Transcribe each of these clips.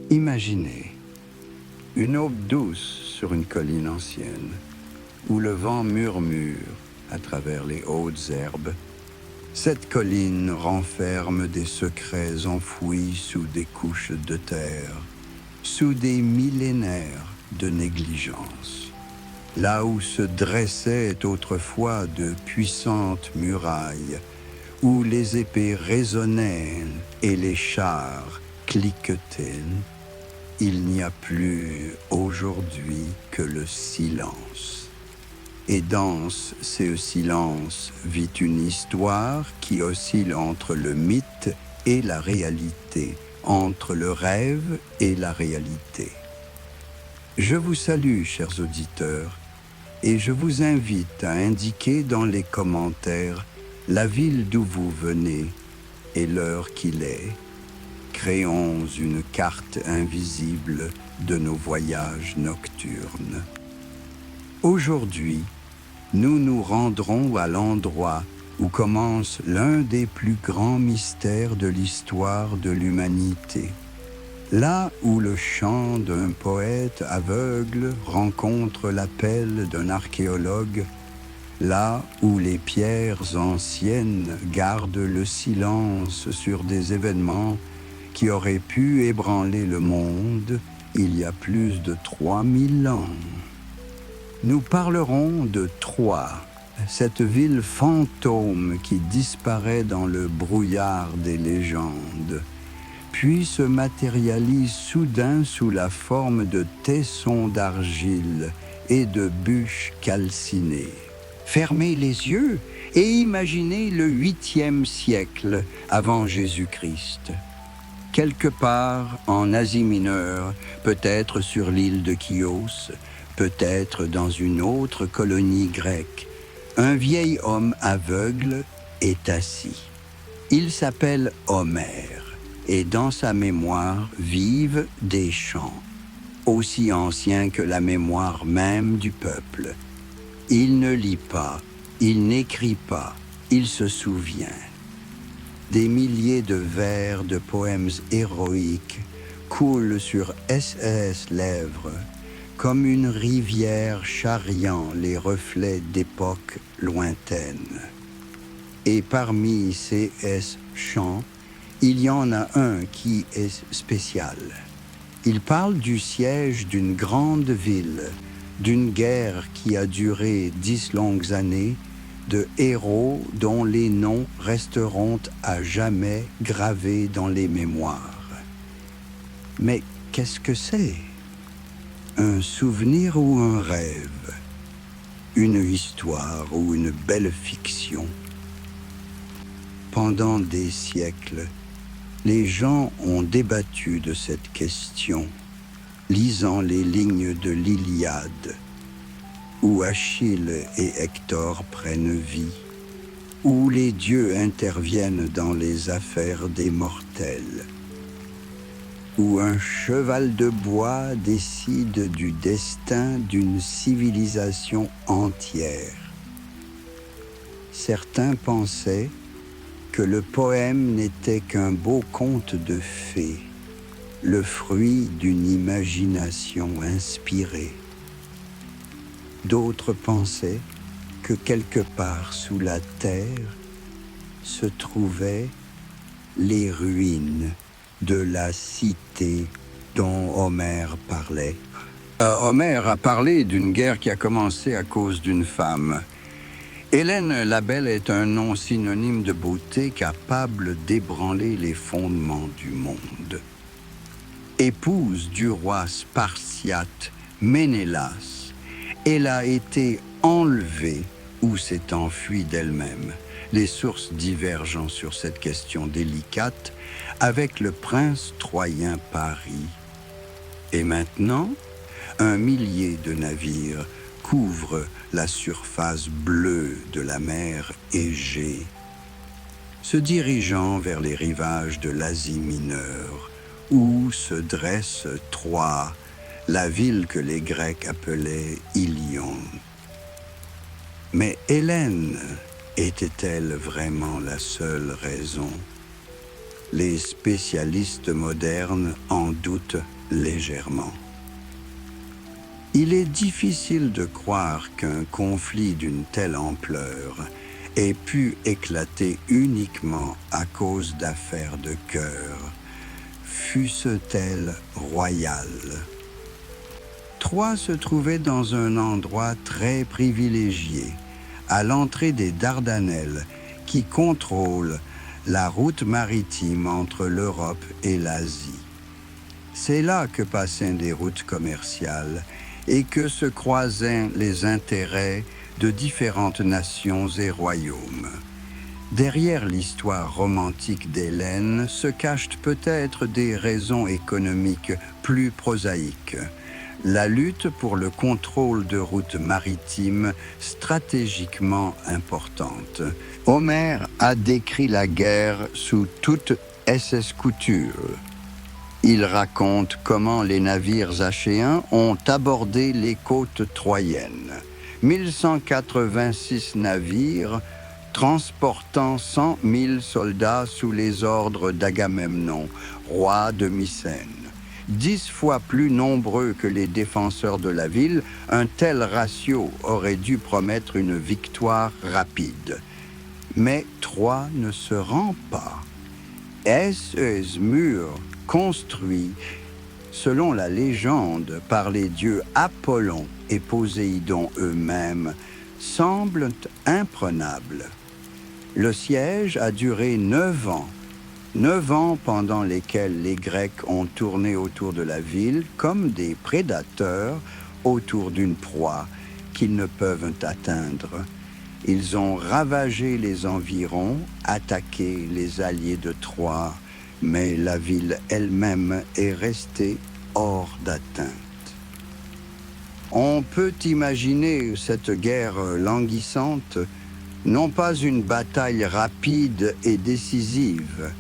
Imaginez une aube douce sur une colline ancienne, où le vent murmure à travers les hautes herbes. Cette colline renferme des secrets enfouis sous des couches de terre, sous des millénaires de négligence. Là où se dressaient autrefois de puissantes murailles, où les épées résonnaient et les chars cliquetaient, il n'y a plus aujourd'hui que le silence. Et dans ce silence vit une histoire qui oscille entre le mythe et la réalité, entre le rêve et la réalité. Je vous salue, chers auditeurs, et je vous invite à indiquer dans les commentaires la ville d'où vous venez et l'heure qu'il est. Créons une carte invisible de nos voyages nocturnes. Aujourd'hui, nous nous rendrons à l'endroit où commence l'un des plus grands mystères de l'histoire de l'humanité. Là où le chant d'un poète aveugle rencontre l'appel d'un archéologue, là où les pierres anciennes gardent le silence sur des événements qui auraient pu ébranler le monde il y a plus de 3000 ans. Nous parlerons de Troie, cette ville fantôme qui disparaît dans le brouillard des légendes, puis se matérialise soudain sous la forme de tessons d'argile et de bûches calcinées. Fermez les yeux et imaginez le 8e siècle avant Jésus-Christ. Quelque part en Asie mineure, peut-être sur l'île de Chios, peut-être dans une autre colonie grecque, un vieil homme aveugle est assis. Il s'appelle Homère, et dans sa mémoire vivent des chants, aussi anciens que la mémoire même du peuple. Il ne lit pas, il n'écrit pas, il se souvient. Des milliers de vers de poèmes héroïques coulent sur ses lèvres, comme une rivière charriant les reflets d'époques lointaines. Et parmi ces chants, il y en a un qui est spécial. Il parle du siège d'une grande ville, d'une guerre qui a duré 10 longues années, de héros dont les noms resteront à jamais gravés dans les mémoires. Mais qu'est-ce que c'est ? Un souvenir ou un rêve? Une histoire ou une belle fiction? Pendant des siècles, les gens ont débattu de cette question, lisant les lignes de l'Iliade, où Achille et Hector prennent vie, où les dieux interviennent dans les affaires des mortels, où un cheval de bois décide du destin d'une civilisation entière. Certains pensaient que le poème n'était qu'un beau conte de fées, le fruit d'une imagination inspirée. D'autres pensaient que quelque part sous la terre se trouvaient les ruines de la cité dont Homère parlait. Homère a parlé d'une guerre qui a commencé à cause d'une femme. Hélène la Belle est un nom synonyme de beauté capable d'ébranler les fondements du monde. Épouse du roi spartiate Ménélas, elle a été enlevée ou s'est enfuie d'elle-même. Les sources divergent sur cette question délicate avec le prince troyen Paris. Et maintenant, un millier de navires couvrent la surface bleue de la mer Égée, se dirigeant vers les rivages de l'Asie mineure, où se dresse Troie, la ville que les Grecs appelaient Ilion. Mais Hélène était-elle vraiment la seule raison? Les spécialistes modernes en doutent légèrement. Il est difficile de croire qu'un conflit d'une telle ampleur ait pu éclater uniquement à cause d'affaires de cœur, fussent-elles royales. Troie se trouvait dans un endroit très privilégié, à l'entrée des Dardanelles, qui contrôlent la route maritime entre l'Europe et l'Asie. C'est là que passaient des routes commerciales et que se croisaient les intérêts de différentes nations et royaumes. Derrière l'histoire romantique d'Hélène se cachent peut-être des raisons économiques plus prosaïques. La lutte pour le contrôle de routes maritimes stratégiquement importantes. Homère a décrit la guerre sous toute ses coutures. Il raconte comment les navires achéens ont abordé les côtes troyennes. 1186 navires transportant 100 000 soldats sous les ordres d'Agamemnon, roi de Mycène. 10 fois plus nombreux que les défenseurs de la ville, un tel ratio aurait dû promettre une victoire rapide. Mais Troie ne se rend pas. Ce mur construit, selon la légende, par les dieux Apollon et Poséidon eux-mêmes, semble imprenable. Le siège a duré 9 ans. 9 ans pendant lesquels les Grecs ont tourné autour de la ville comme des prédateurs autour d'une proie qu'ils ne peuvent atteindre. Ils ont ravagé les environs, attaqué les alliés de Troie, mais la ville elle-même est restée hors d'atteinte. On peut imaginer cette guerre languissante, non pas une bataille rapide et décisive,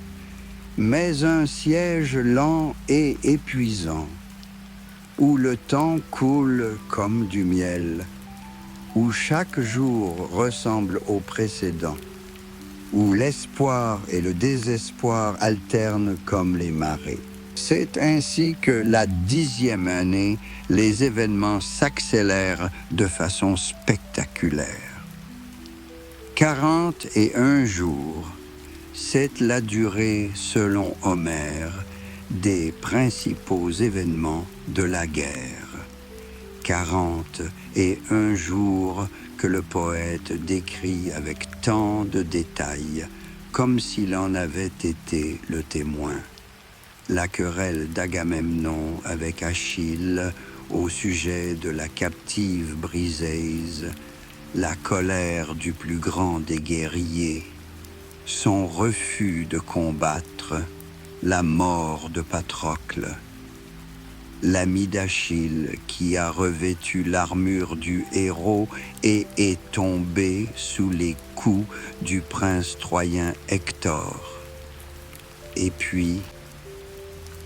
mais un siège lent et épuisant, où le temps coule comme du miel, où chaque jour ressemble au précédent, où l'espoir et le désespoir alternent comme les marées. C'est ainsi que la 10e année, les événements s'accélèrent de façon spectaculaire. 41 jours, c'est la durée, selon Homère, des principaux événements de la guerre. 41 jours que le poète décrit avec tant de détails, comme s'il en avait été le témoin. La querelle d'Agamemnon avec Achille au sujet de la captive Briseise, la colère du plus grand des guerriers, son refus de combattre, la mort de Patrocle, l'ami d'Achille qui a revêtu l'armure du héros et est tombé sous les coups du prince troyen Hector. Et puis,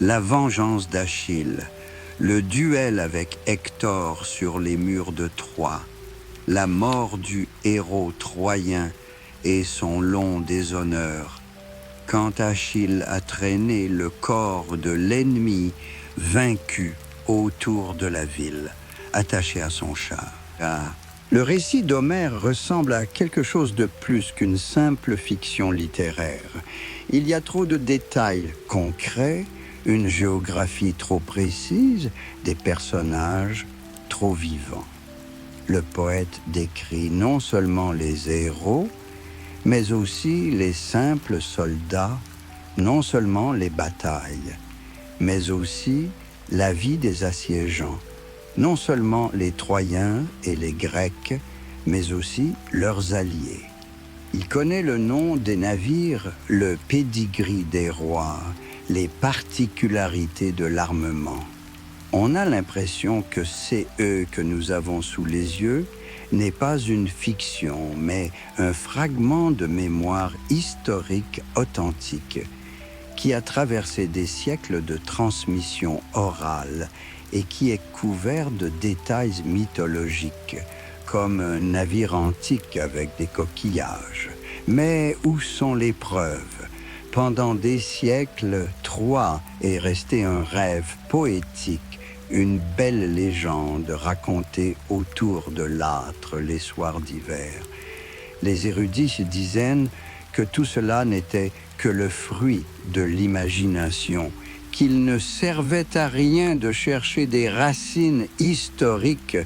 la vengeance d'Achille, le duel avec Hector sur les murs de Troie, la mort du héros troyen et son long déshonneur, quand Achille a traîné le corps de l'ennemi vaincu autour de la ville, attaché à son char. Le récit d'Homère ressemble à quelque chose de plus qu'une simple fiction littéraire. Il y a trop de détails concrets, une géographie trop précise, des personnages trop vivants. Le poète décrit non seulement les héros, mais aussi les simples soldats, non seulement les batailles, mais aussi la vie des assiégeants, non seulement les Troyens et les Grecs, mais aussi leurs alliés. Il connaît le nom des navires, le pédigree des rois, les particularités de l'armement. On a l'impression que c'est eux que nous avons sous les yeux n'est pas une fiction, mais un fragment de mémoire historique authentique qui a traversé des siècles de transmission orale et qui est couvert de détails mythologiques, comme un navire antique avec des coquillages. Mais où sont les preuves? Pendant des siècles, Troie est resté un rêve poétique, une belle légende racontée autour de l'âtre les soirs d'hiver. Les érudits se disaient que tout cela n'était que le fruit de l'imagination, qu'il ne servait à rien de chercher des racines historiques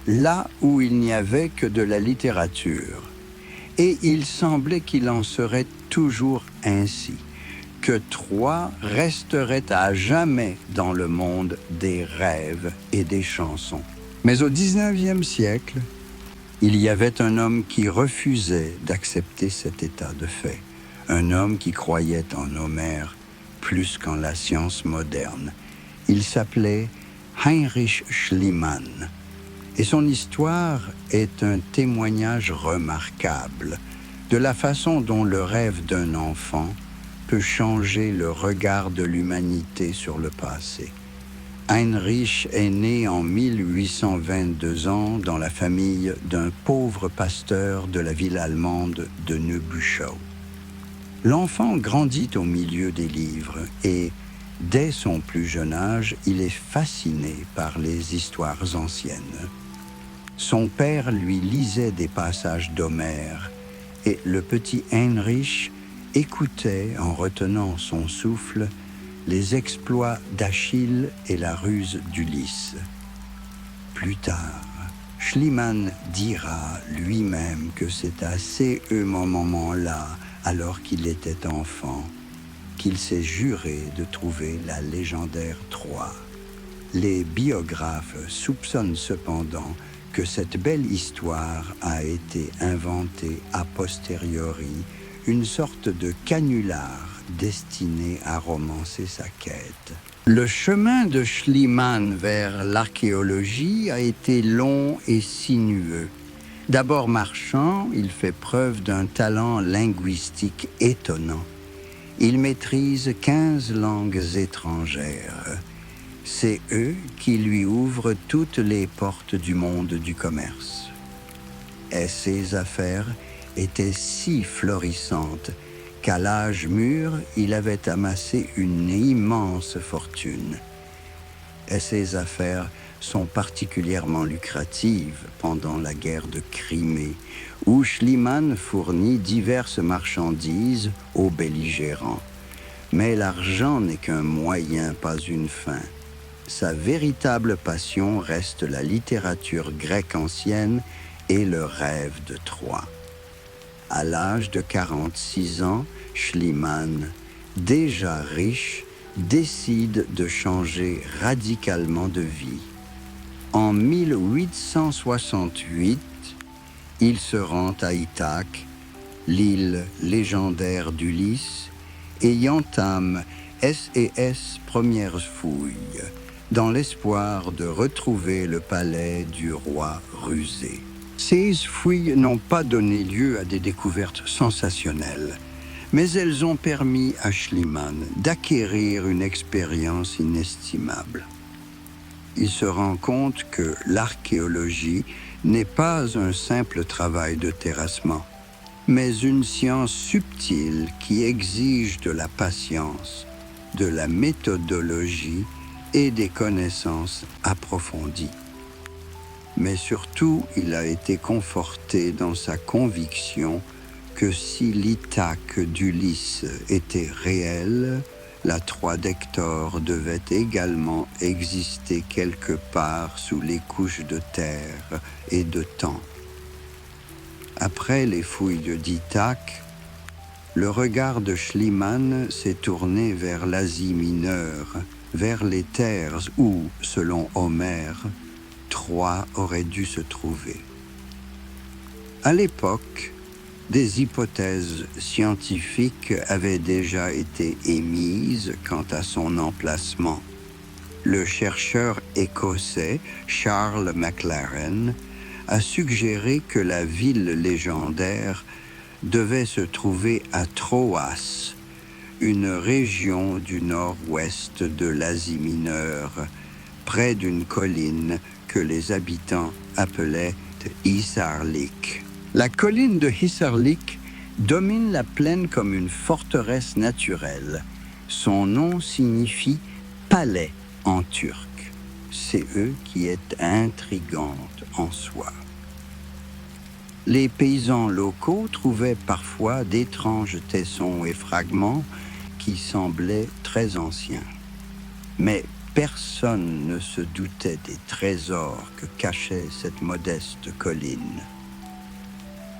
là où il n'y avait que de la littérature. Et il semblait qu'il en serait toujours ainsi, que Troie resterait à jamais dans le monde des rêves et des chansons. Mais au XIXe siècle, il y avait un homme qui refusait d'accepter cet état de fait, un homme qui croyait en Homère plus qu'en la science moderne. Il s'appelait Heinrich Schliemann. Et son histoire est un témoignage remarquable de la façon dont le rêve d'un enfant peut changer le regard de l'humanité sur le passé. Heinrich est né en 1822 dans la famille d'un pauvre pasteur de la ville allemande de Neubüchow. L'enfant grandit au milieu des livres et, dès son plus jeune âge, il est fasciné par les histoires anciennes. Son père lui lisait des passages d'Homère et le petit Heinrich écoutait, en retenant son souffle, les exploits d'Achille et la ruse d'Ulysse. Plus tard, Schliemann dira lui-même que c'est à ces moments-là, alors qu'il était enfant, qu'il s'est juré de trouver la légendaire Troie. Les biographes soupçonnent cependant que cette belle histoire a été inventée a posteriori, une sorte de canular destiné à romancer sa quête. Le chemin de Schliemann vers l'archéologie a été long et sinueux. D'abord marchand, il fait preuve d'un talent linguistique étonnant. Il maîtrise 15 langues étrangères. C'est eux qui lui ouvrent toutes les portes du monde du commerce. Et ses affaires étaient si florissantes qu'à l'âge mûr, il avait amassé une immense fortune. Et ses affaires sont particulièrement lucratives pendant la guerre de Crimée, où Schliemann fournit diverses marchandises aux belligérants. Mais l'argent n'est qu'un moyen, pas une fin. Sa véritable passion reste la littérature grecque ancienne et le rêve de Troie. À l'âge de 46 ans, Schliemann, déjà riche, décide de changer radicalement de vie. En 1868, il se rend à Ithaque, l'île légendaire d'Ulysse, et y entame premières fouilles, dans l'espoir de retrouver le palais du roi rusé. Ces fouilles n'ont pas donné lieu à des découvertes sensationnelles, mais elles ont permis à Schliemann d'acquérir une expérience inestimable. Il se rend compte que l'archéologie n'est pas un simple travail de terrassement, mais une science subtile qui exige de la patience, de la méthodologie et des connaissances approfondies. Mais surtout, il a été conforté dans sa conviction que si l'Ithaque d'Ulysse était réelle, la Troie d'Hector devait également exister quelque part sous les couches de terre et de temps. Après les fouilles d'Ithaque, le regard de Schliemann s'est tourné vers l'Asie mineure, vers les terres où, selon Homère, Troie aurait dû se trouver. À l'époque, des hypothèses scientifiques avaient déjà été émises quant à son emplacement. Le chercheur écossais Charles Maclaren a suggéré que la ville légendaire devait se trouver à Troas, une région du nord-ouest de l'Asie mineure, près d'une colline que les habitants appelaient Hisarlik. La colline de Hisarlik domine la plaine comme une forteresse naturelle. Son nom signifie palais en turc. C'est eux qui est intrigante en soi. Les paysans locaux trouvaient parfois d'étranges tessons et fragments qui semblaient très anciens. Mais personne ne se doutait des trésors que cachait cette modeste colline.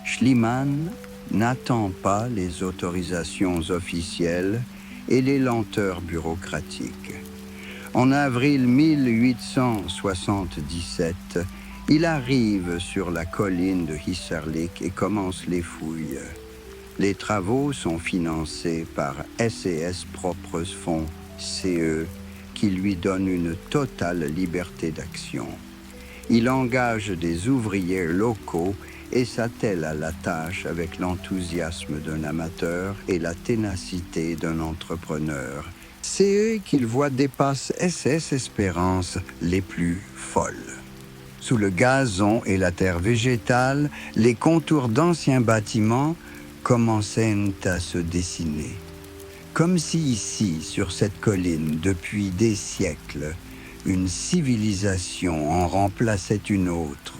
Schliemann n'attend pas les autorisations officielles et les lenteurs bureaucratiques. En avril 1877, il arrive sur la colline de Hissarlik et commence les fouilles. Les travaux sont financés par SES Propres Fonds, CE, qui lui donne une totale liberté d'action. Il engage des ouvriers locaux et s'attelle à la tâche avec l'enthousiasme d'un amateur et la ténacité d'un entrepreneur. C'est eux qu'il voit dépassent SS espérances les plus folles. Sous le gazon et la terre végétale, les contours d'anciens bâtiments commençaient à se dessiner. Comme si ici, sur cette colline, depuis des siècles, une civilisation en remplaçait une autre,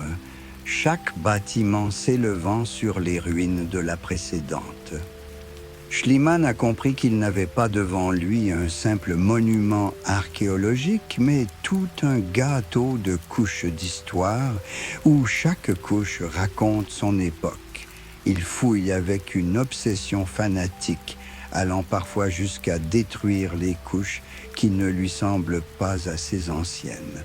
chaque bâtiment s'élevant sur les ruines de la précédente. Schliemann a compris qu'il n'avait pas devant lui un simple monument archéologique, mais tout un gâteau de couches d'histoire où chaque couche raconte son époque. Il fouille avec une obsession fanatique, allant parfois jusqu'à détruire les couches qui ne lui semblent pas assez anciennes.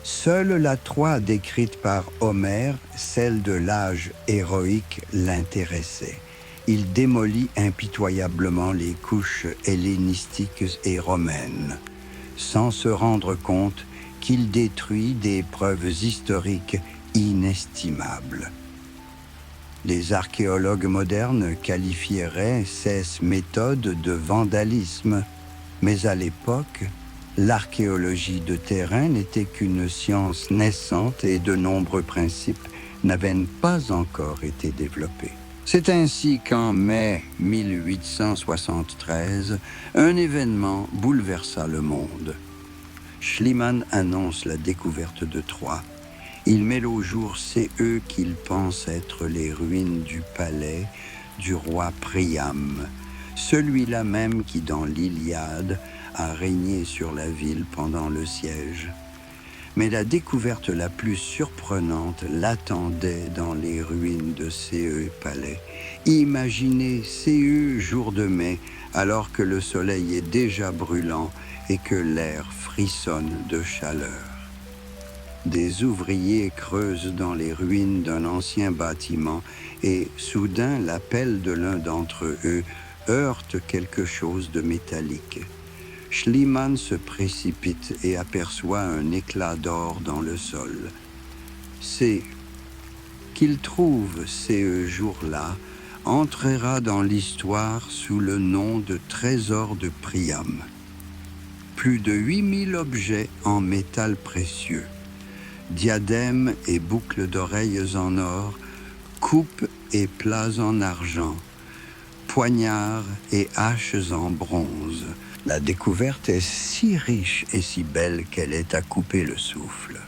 Seule la Troie décrite par Homère, celle de l'âge héroïque, l'intéressait. Il démolit impitoyablement les couches hellénistiques et romaines, sans se rendre compte qu'il détruit des preuves historiques inestimables. Les archéologues modernes qualifieraient ces méthodes de vandalisme, mais à l'époque, l'archéologie de terrain n'était qu'une science naissante et de nombreux principes n'avaient pas encore été développés. C'est ainsi qu'en mai 1873, un événement bouleversa le monde. Schliemann annonce la découverte de Troie. Il met au jour CE qu'il pense être les ruines du palais du roi Priam, celui-là même qui, dans l'Iliade, a régné sur la ville pendant le siège. Mais la découverte la plus surprenante l'attendait dans les ruines de CE Palais. Imaginez CE jour de mai, alors que le soleil est déjà brûlant et que l'air frissonne de chaleur. Des ouvriers creusent dans les ruines d'un ancien bâtiment et soudain l'appel de l'un d'entre eux heurte quelque chose de métallique. Schliemann se précipite et aperçoit un éclat d'or dans le sol. C'est qu'il trouve ce jour-là entrera dans l'histoire sous le nom de trésor de Priam. Plus de 8000 objets en métal précieux, diadèmes et boucles d'oreilles en or, coupes et plats en argent, poignards et haches en bronze. La découverte est si riche et si belle qu'elle est à couper le souffle.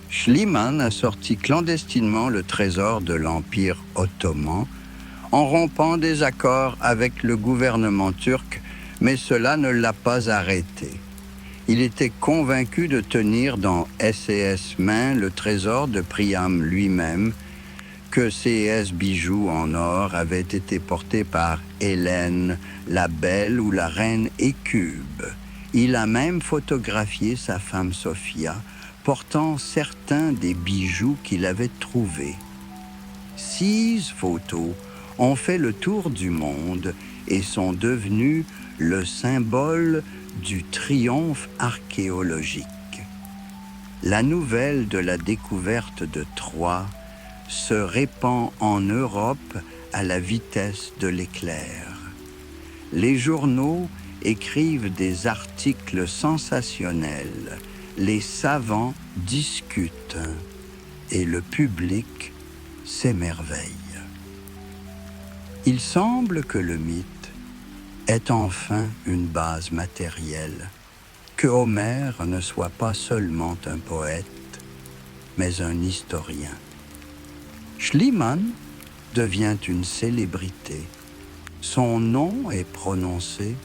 Schliemann a sorti clandestinement le trésor de l'Empire ottoman en rompant des accords avec le gouvernement turc, mais cela ne l'a pas arrêté. Il était convaincu de tenir dans SES main le trésor de Priam lui-même, que ces bijoux en or avaient été portés par Hélène, la belle ou la reine Hécube. Il a même photographié sa femme Sophia, portant certains des bijoux qu'il avait trouvés. 6 photos ont fait le tour du monde et sont devenues le symbole du triomphe archéologique. La nouvelle de la découverte de Troie se répand en Europe à la vitesse de l'éclair. Les journaux écrivent des articles sensationnels, les savants discutent et le public s'émerveille. Il semble que le mythe ait enfin une base matérielle, que Homère ne soit pas seulement un poète, mais un historien. Schliemann devient une célébrité. Son nom est prononcé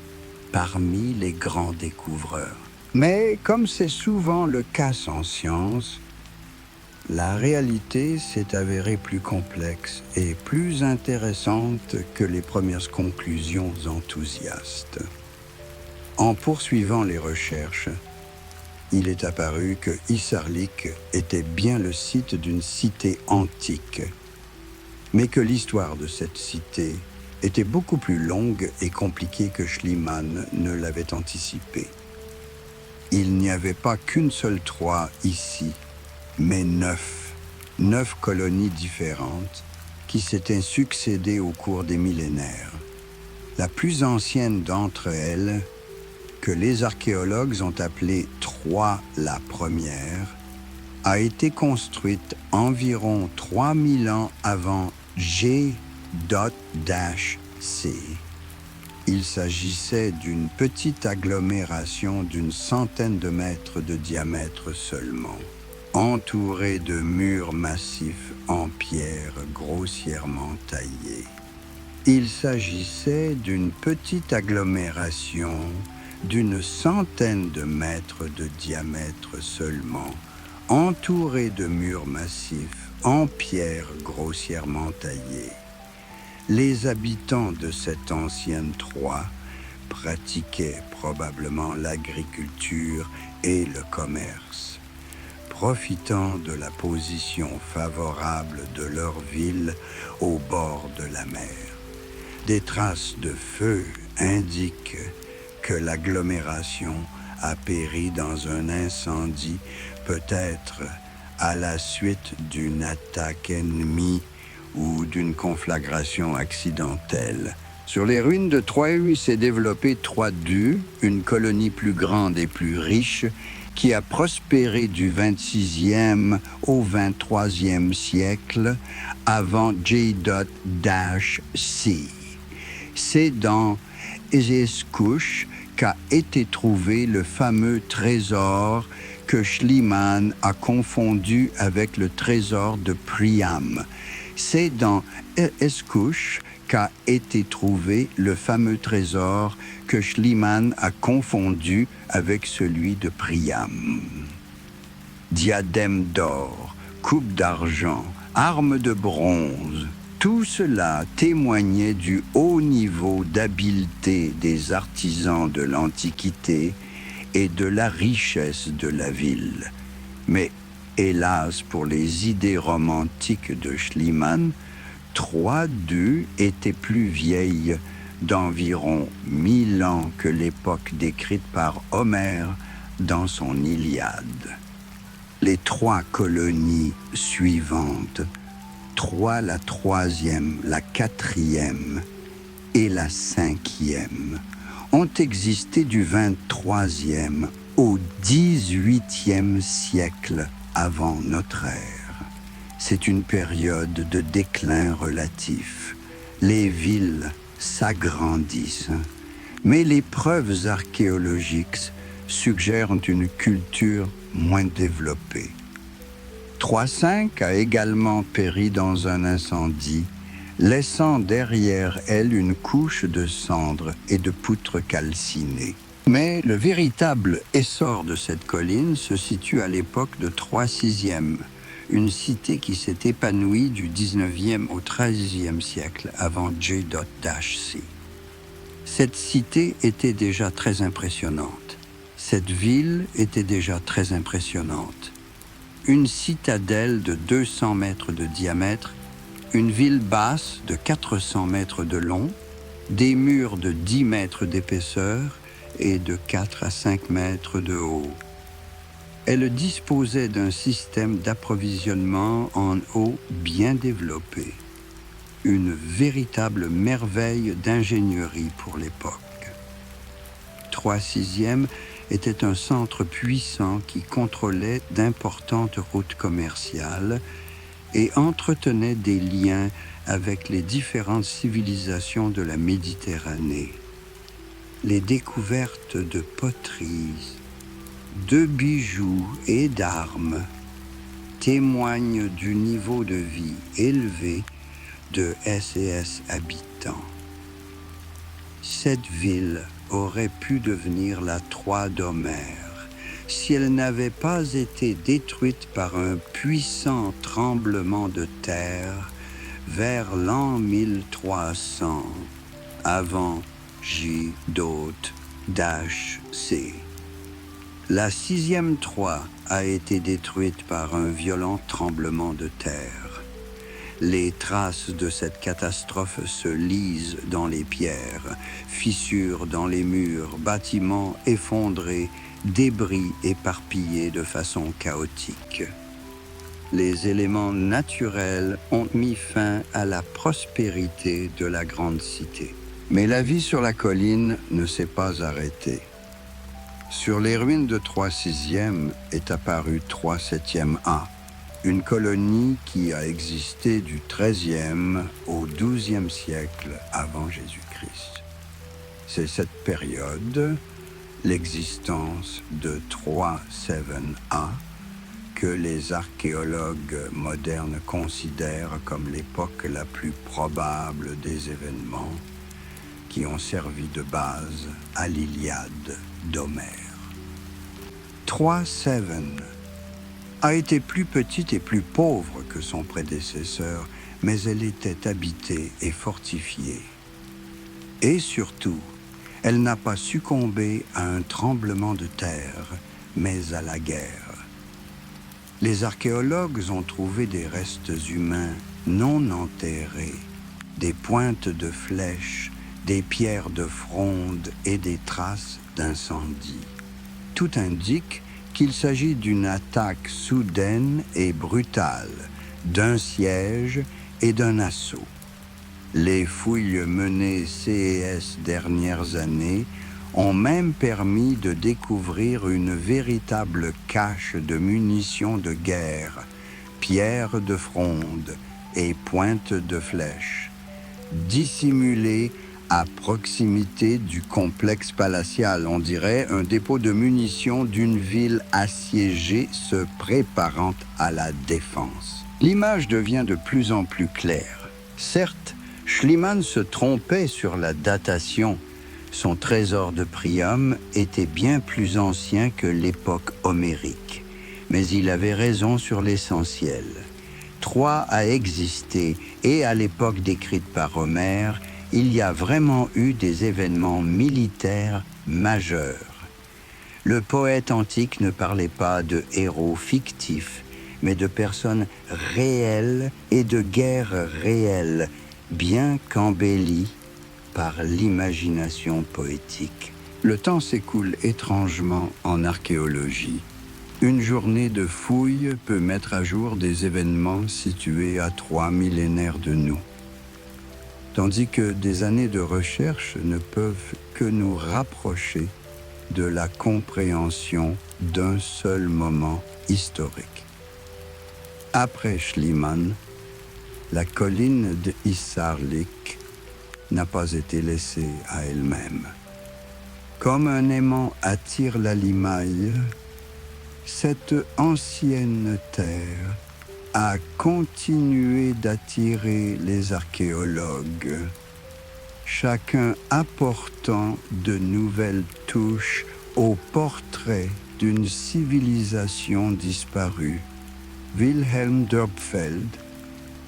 parmi les grands découvreurs. Mais comme c'est souvent le cas en science, la réalité s'est avérée plus complexe et plus intéressante que les premières conclusions enthousiastes. En poursuivant les recherches, il est apparu que Issarlik était bien le site d'une cité antique, mais que l'histoire de cette cité était beaucoup plus longue et compliquée que Schliemann ne l'avait anticipé. Il n'y avait pas qu'une seule Troie ici, mais 9 colonies différentes qui s'étaient succédées au cours des millénaires. La plus ancienne d'entre elles, que les archéologues ont appelée Troie la première, a été construite environ 3000 ans avant G.C. Il s'agissait d'une petite agglomération d'une centaine de mètres de diamètre seulement, entourée de murs massifs en pierre grossièrement taillés. Il s'agissait d'une petite agglomération d'une centaine de mètres de diamètre seulement, entourée de murs massifs en pierre grossièrement taillés. Les habitants de cette ancienne Troie pratiquaient probablement l'agriculture et le commerce, profitant de la position favorable de leur ville au bord de la mer. Des traces de feu indiquent que l'agglomération a péri dans un incendie, peut-être à la suite d'une attaque ennemie ou d'une conflagration accidentelle. Sur les ruines de Troie s'est développée Troie-Du, une colonie plus grande et plus riche qui a prospéré du 26e au 23e siècle avant J.C. C'est dans Ezeskush qu'a été trouvé le fameux trésor que Schliemann a confondu avec le trésor de Priam. C'est dans Ezeskush qu'a été trouvé le fameux trésor que Schliemann a confondu avec celui de Priam. Diadème d'or, coupe d'argent, armes de bronze, tout cela témoignait du haut niveau d'habileté des artisans de l'Antiquité et de la richesse de la ville. Mais, hélas pour les idées romantiques de Schliemann, Troie-Du était plus vieille d'environ 1000 ans que l'époque décrite par Homère dans son Iliade. Les 3 colonies suivantes, Troie la 3e, la 4e et la 5e, ont existé du 23e au 18e siècle avant notre ère. C'est une période de déclin relatif. Les villes s'agrandissent, mais les preuves archéologiques suggèrent une culture moins développée. Troie-5 a également péri dans un incendie, laissant derrière elle une couche de cendres et de poutres calcinées. Mais le véritable essor de cette colline se situe à l'époque de Troie 6e, une cité qui s'est épanouie du 19e au 13e siècle avant J.C. Cette cité était déjà très impressionnante. Cette ville était déjà très impressionnante. Une citadelle de 200 mètres de diamètre, une ville basse de 400 mètres de long, des murs de 10 mètres d'épaisseur et de 4 à 5 mètres de haut. Elle disposait d'un système d'approvisionnement en eau bien développé, une véritable merveille d'ingénierie pour l'époque. Troie 6e était un centre puissant qui contrôlait d'importantes routes commerciales et entretenait des liens avec les différentes civilisations de la Méditerranée. Les découvertes de poteries, de bijoux et d'armes témoignent du niveau de vie élevé de SES habitants. Cette ville aurait pu devenir la Troie d'Homère si elle n'avait pas été détruite par un puissant tremblement de terre vers l'an 1300, avant J.C. La 6e Troie a été détruite par un violent tremblement de terre. Les traces de cette catastrophe se lisent dans les pierres, fissures dans les murs, bâtiments effondrés, débris éparpillés de façon chaotique. Les éléments naturels ont mis fin à la prospérité de la grande cité. Mais la vie sur la colline ne s'est pas arrêtée. Sur les ruines de Troie 6e est apparue Troie 7e A, une colonie qui a existé du XIIIe au XIIe siècle avant Jésus-Christ. C'est cette période, l'existence de Troie 7A, que les archéologues modernes considèrent comme l'époque la plus probable des événements qui ont servi de base à l'Iliade d'Homère. Troie 7 a été plus petite et plus pauvre que son prédécesseur, mais elle était habitée et fortifiée. Et surtout, elle n'a pas succombé à un tremblement de terre, mais à la guerre. Les archéologues ont trouvé des restes humains non enterrés, des pointes de flèches, des pierres de fronde et des traces d'incendie. Tout indique qu'il s'agit d'une attaque soudaine et brutale, d'un siège et d'un assaut. Les fouilles menées ces dernières années ont même permis de découvrir une véritable cache de munitions de guerre, pierres de fronde et pointes de flèches, dissimulées à proximité du complexe palatial. On dirait un dépôt de munitions d'une ville assiégée se préparant à la défense. L'image devient de plus en plus claire. Certes, Schliemann se trompait sur la datation. Son trésor de Priam était bien plus ancien que l'époque homérique. Mais il avait raison sur l'essentiel. Troie a existé, et à l'époque décrite par Homère, il y a vraiment eu des événements militaires majeurs. Le poète antique ne parlait pas de héros fictifs, mais de personnes réelles et de guerres réelles, bien qu'embellies par l'imagination poétique. Le temps s'écoule étrangement en archéologie. Une journée de fouille peut mettre à jour des événements situés à 3 millénaires de nous, tandis que des années de recherche ne peuvent que nous rapprocher de la compréhension d'un seul moment historique. Après Schliemann, la colline de Issarlik n'a pas été laissée à elle-même. Comme un aimant attire la limaille, cette ancienne terre a continué d'attirer les archéologues, chacun apportant de nouvelles touches au portrait d'une civilisation disparue. Wilhelm Dörpfeld,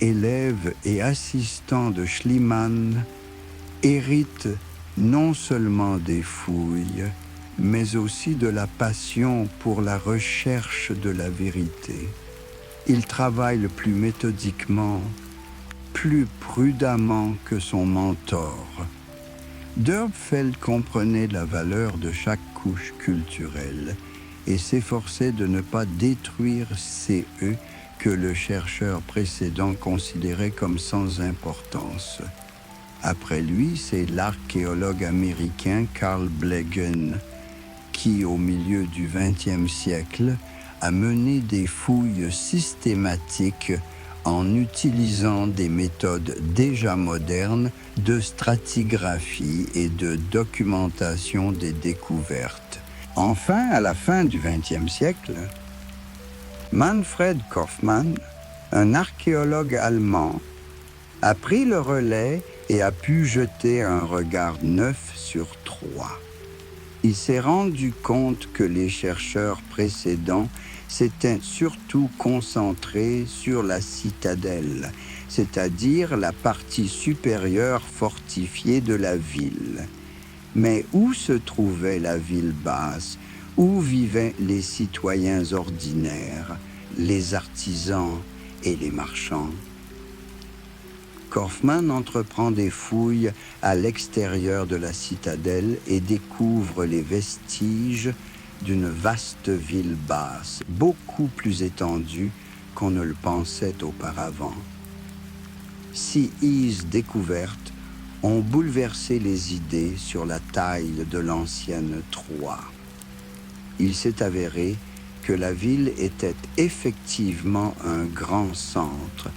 élève et assistant de Schliemann, hérite non seulement des fouilles, mais aussi de la passion pour la recherche de la vérité. Il travaille plus méthodiquement, plus prudemment que son mentor. Dörpfeld comprenait la valeur de chaque couche culturelle et s'efforçait de ne pas détruire ces que le chercheur précédent considérait comme sans importance. Après lui, c'est l'archéologue américain Carl Blegen qui, au milieu du XXe siècle, a mené des fouilles systématiques en utilisant des méthodes déjà modernes de stratigraphie et de documentation des découvertes. Enfin, à la fin du XXe siècle, Manfred Kaufmann, un archéologue allemand, a pris le relais et a pu jeter un regard neuf sur Troie. Il s'est rendu compte que les chercheurs précédents s'étaient surtout concentrés sur la citadelle, c'est-à-dire la partie supérieure fortifiée de la ville. Mais où se trouvait la ville basse? Où vivaient les citoyens ordinaires, les artisans et les marchands? Kaufmann entreprend des fouilles à l'extérieur de la citadelle et découvre les vestiges d'une vaste ville basse, beaucoup plus étendue qu'on ne le pensait auparavant. Ces découvertes ont bouleversé les idées sur la taille de l'ancienne Troie. Il s'est avéré que la ville était effectivement un grand centre,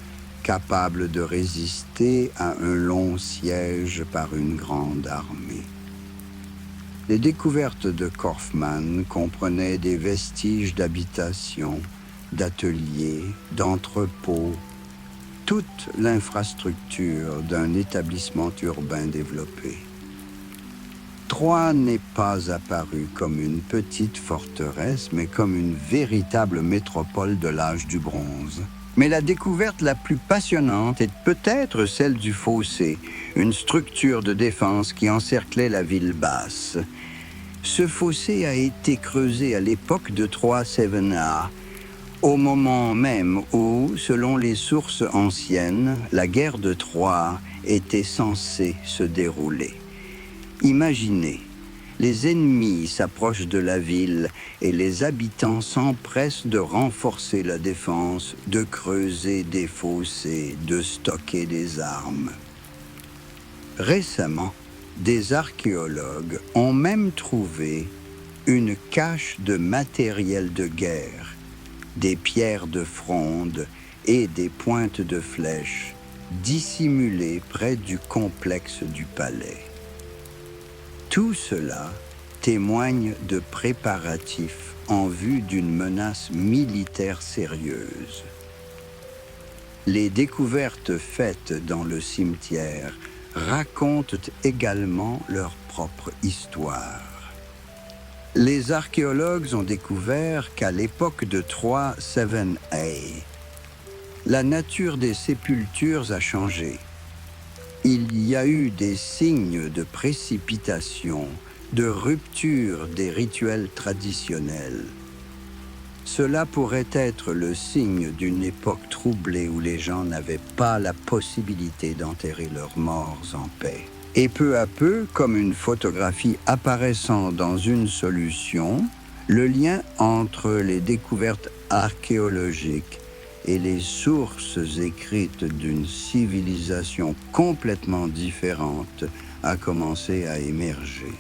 capable de résister à un long siège par une grande armée. Les découvertes de Kaufmann comprenaient des vestiges d'habitations, d'ateliers, d'entrepôts, toute l'infrastructure d'un établissement urbain développé. Troie n'est pas apparue comme une petite forteresse, mais comme une véritable métropole de l'âge du bronze. Mais la découverte la plus passionnante est peut-être celle du fossé, une structure de défense qui encerclait la ville basse. Ce fossé a été creusé à l'époque de Troie-Sevenna, au moment même où, selon les sources anciennes, la guerre de Troie était censée se dérouler. Imaginez, les ennemis s'approchent de la ville et les habitants s'empressent de renforcer la défense, de creuser des fossés, de stocker des armes. Récemment, des archéologues ont même trouvé une cache de matériel de guerre, des pierres de fronde et des pointes de flèches dissimulées près du complexe du palais. Tout cela témoigne de préparatifs en vue d'une menace militaire sérieuse. Les découvertes faites dans le cimetière racontent également leur propre histoire. Les archéologues ont découvert qu'à l'époque de Troie-Sevenna, la nature des sépultures a changé. Il y a eu des signes de précipitation, de rupture des rituels traditionnels. Cela pourrait être le signe d'une époque troublée où les gens n'avaient pas la possibilité d'enterrer leurs morts en paix. Et peu à peu, comme une photographie apparaissant dans une solution, le lien entre les découvertes archéologiques et les sources écrites d'une civilisation complètement différente a commencé à émerger.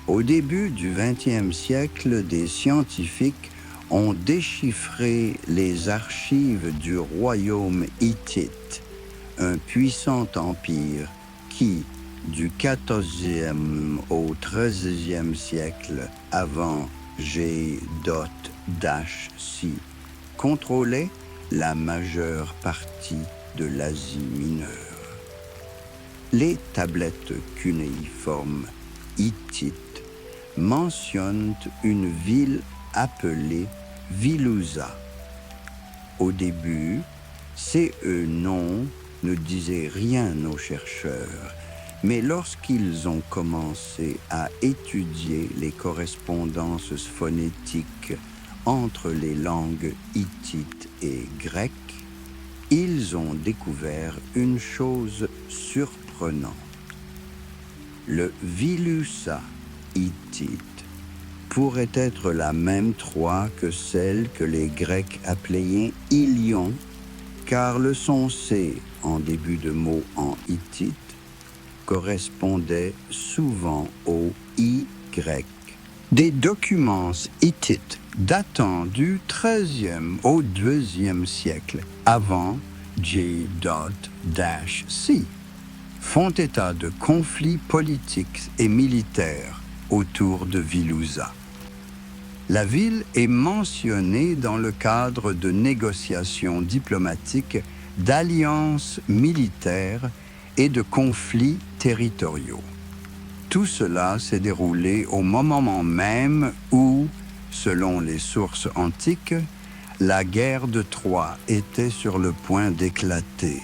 Au début du XXe siècle, des scientifiques ont déchiffré les archives du royaume hittite, un puissant empire qui, du XIVe au XIIIe siècle avant G.-C., contrôlait la majeure partie de l'Asie mineure. Les tablettes cunéiformes hittites mentionnent une ville appelée Vilusa. Au début, ces noms ne disaient rien aux chercheurs, mais lorsqu'ils ont commencé à étudier les correspondances phonétiques entre les langues hittites et grecques, ils ont découvert une chose surprenante. Le Vilusa hittite pourrait être la même Troie que celle que les Grecs appelaient Ilion, car le son C en début de mot en hittite correspondait souvent au Y. Des documents hittites datant du XIIIe au IIe siècle avant J.C, font état de conflits politiques et militaires autour de Vilusa. La ville est mentionnée dans le cadre de négociations diplomatiques, d'alliances militaires et de conflits territoriaux. Tout cela s'est déroulé au moment même où, selon les sources antiques, la guerre de Troie était sur le point d'éclater.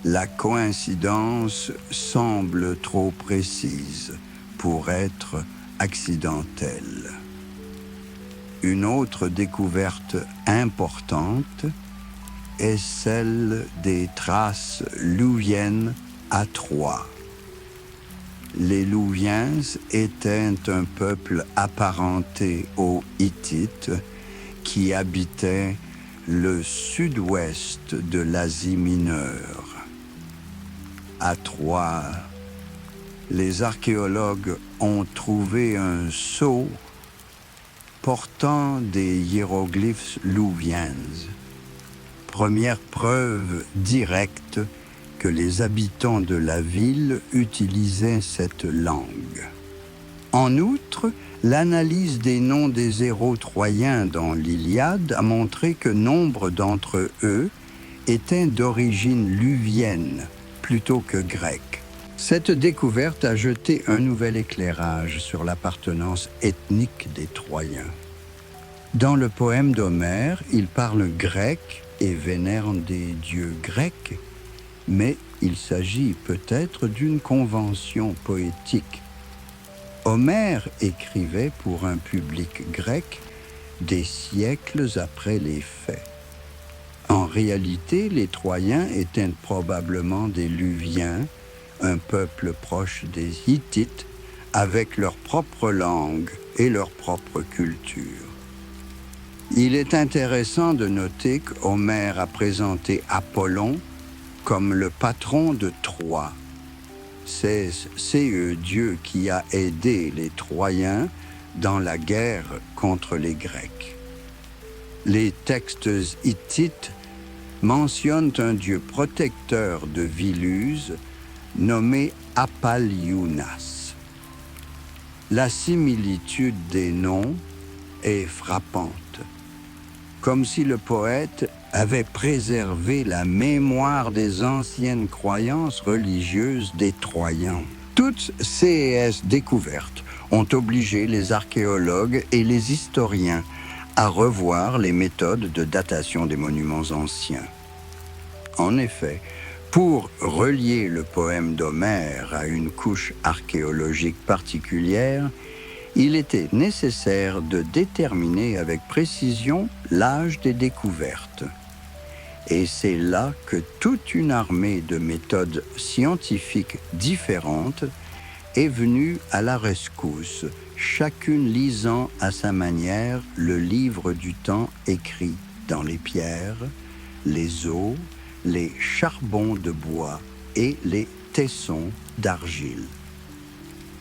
La coïncidence semble trop précise pour être accidentelle. Une autre découverte importante est celle des traces louviennes à Troie. Les Louviens étaient un peuple apparenté aux Hittites qui habitaient le sud-ouest de l'Asie mineure. À Troie, les archéologues ont trouvé un sceau portant des hiéroglyphes louviens, première preuve directe que les habitants de la ville utilisaient cette langue. En outre, l'analyse des noms des héros troyens dans l'Iliade a montré que nombre d'entre eux étaient d'origine luvienne plutôt que grecque. Cette découverte a jeté un nouvel éclairage sur l'appartenance ethnique des Troyens. Dans le poème d'Homère, il parle grec et vénère des dieux grecs, mais il s'agit peut-être d'une convention poétique. Homère écrivait pour un public grec des siècles après les faits. En réalité, les Troyens étaient probablement des Luviens, un peuple proche des Hittites, avec leur propre langue et leur propre culture. Il est intéressant de noter qu'Homère a présenté Apollon comme le patron de Troie. C'est ce dieu qui a aidé les Troyens dans la guerre contre les Grecs. Les textes hittites mentionnent un dieu protecteur de Viluse nommé Apalliunas. La similitude des noms est frappante, comme si le poète avait préservé la mémoire des anciennes croyances religieuses des Troyens. Toutes ces découvertes ont obligé les archéologues et les historiens à revoir les méthodes de datation des monuments anciens. En effet, pour relier le poème d'Homère à une couche archéologique particulière, il était nécessaire de déterminer avec précision l'âge des découvertes. Et c'est là que toute une armée de méthodes scientifiques différentes est venue à la rescousse, chacune lisant à sa manière le livre du temps écrit dans les pierres, les os, les charbons de bois et les tessons d'argile.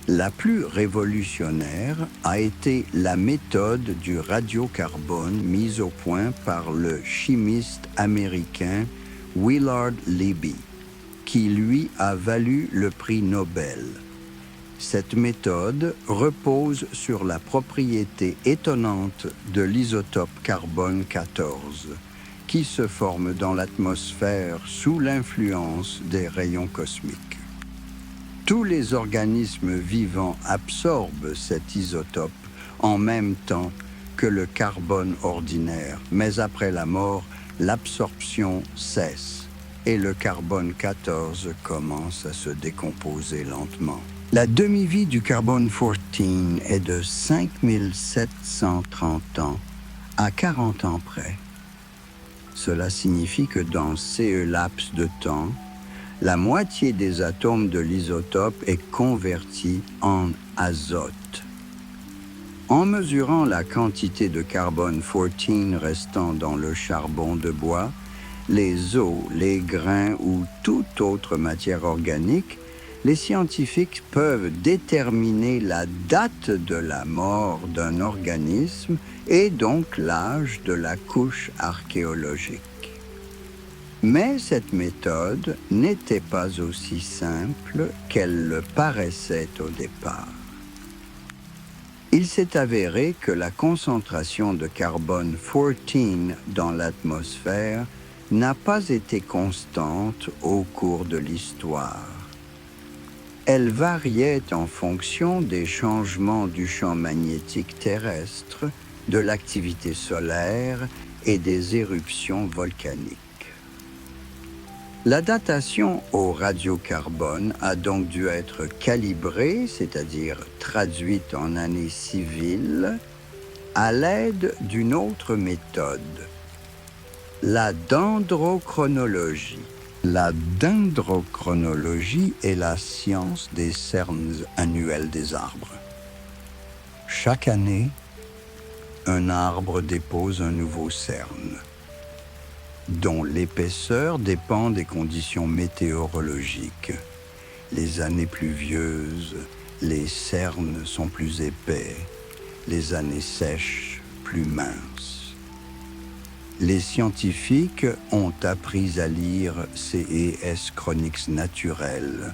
La plus révolutionnaire a été la méthode du radiocarbone mise au point par le chimiste américain Willard Libby, qui lui a valu le prix Nobel. Cette méthode repose sur la propriété étonnante de l'isotope carbone 14, qui se forme dans l'atmosphère sous l'influence des rayons cosmiques. Tous les organismes vivants absorbent cet isotope en même temps que le carbone ordinaire, mais après la mort, l'absorption cesse et le carbone 14 commence à se décomposer lentement. La demi-vie du carbone 14 est de 5730 ans à 40 ans près. Cela signifie que dans ces laps de temps, la moitié des atomes de l'isotope est convertie en azote. En mesurant la quantité de carbone 14 restant dans le charbon de bois, les os, les grains ou toute autre matière organique, les scientifiques peuvent déterminer la date de la mort d'un organisme et donc l'âge de la couche archéologique. Mais cette méthode n'était pas aussi simple qu'elle le paraissait au départ. Il s'est avéré que la concentration de carbone 14 dans l'atmosphère n'a pas été constante au cours de l'histoire. Elle variait en fonction des changements du champ magnétique terrestre, de l'activité solaire et des éruptions volcaniques. La datation au radiocarbone a donc dû être calibrée, c'est-à-dire traduite en années civiles, à l'aide d'une autre méthode, la dendrochronologie. La dendrochronologie est la science des cernes annuelles des arbres. Chaque année, un arbre dépose un nouveau cerne, dont l'épaisseur dépend des conditions météorologiques. Les années pluvieuses, les cernes sont plus épais, les années sèches, plus minces. Les scientifiques ont appris à lire CES Chronix naturelles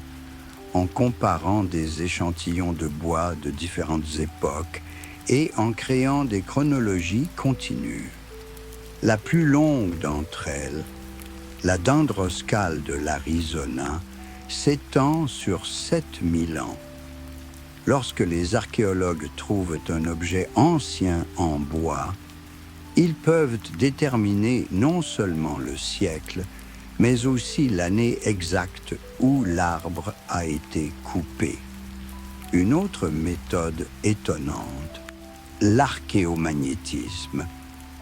en comparant des échantillons de bois de différentes époques et en créant des chronologies continues. La plus longue d'entre elles, la dendroscale de l'Arizona, s'étend sur 7000 ans. Lorsque les archéologues trouvent un objet ancien en bois, ils peuvent déterminer non seulement le siècle, mais aussi l'année exacte où l'arbre a été coupé. Une autre méthode étonnante, l'archéomagnétisme,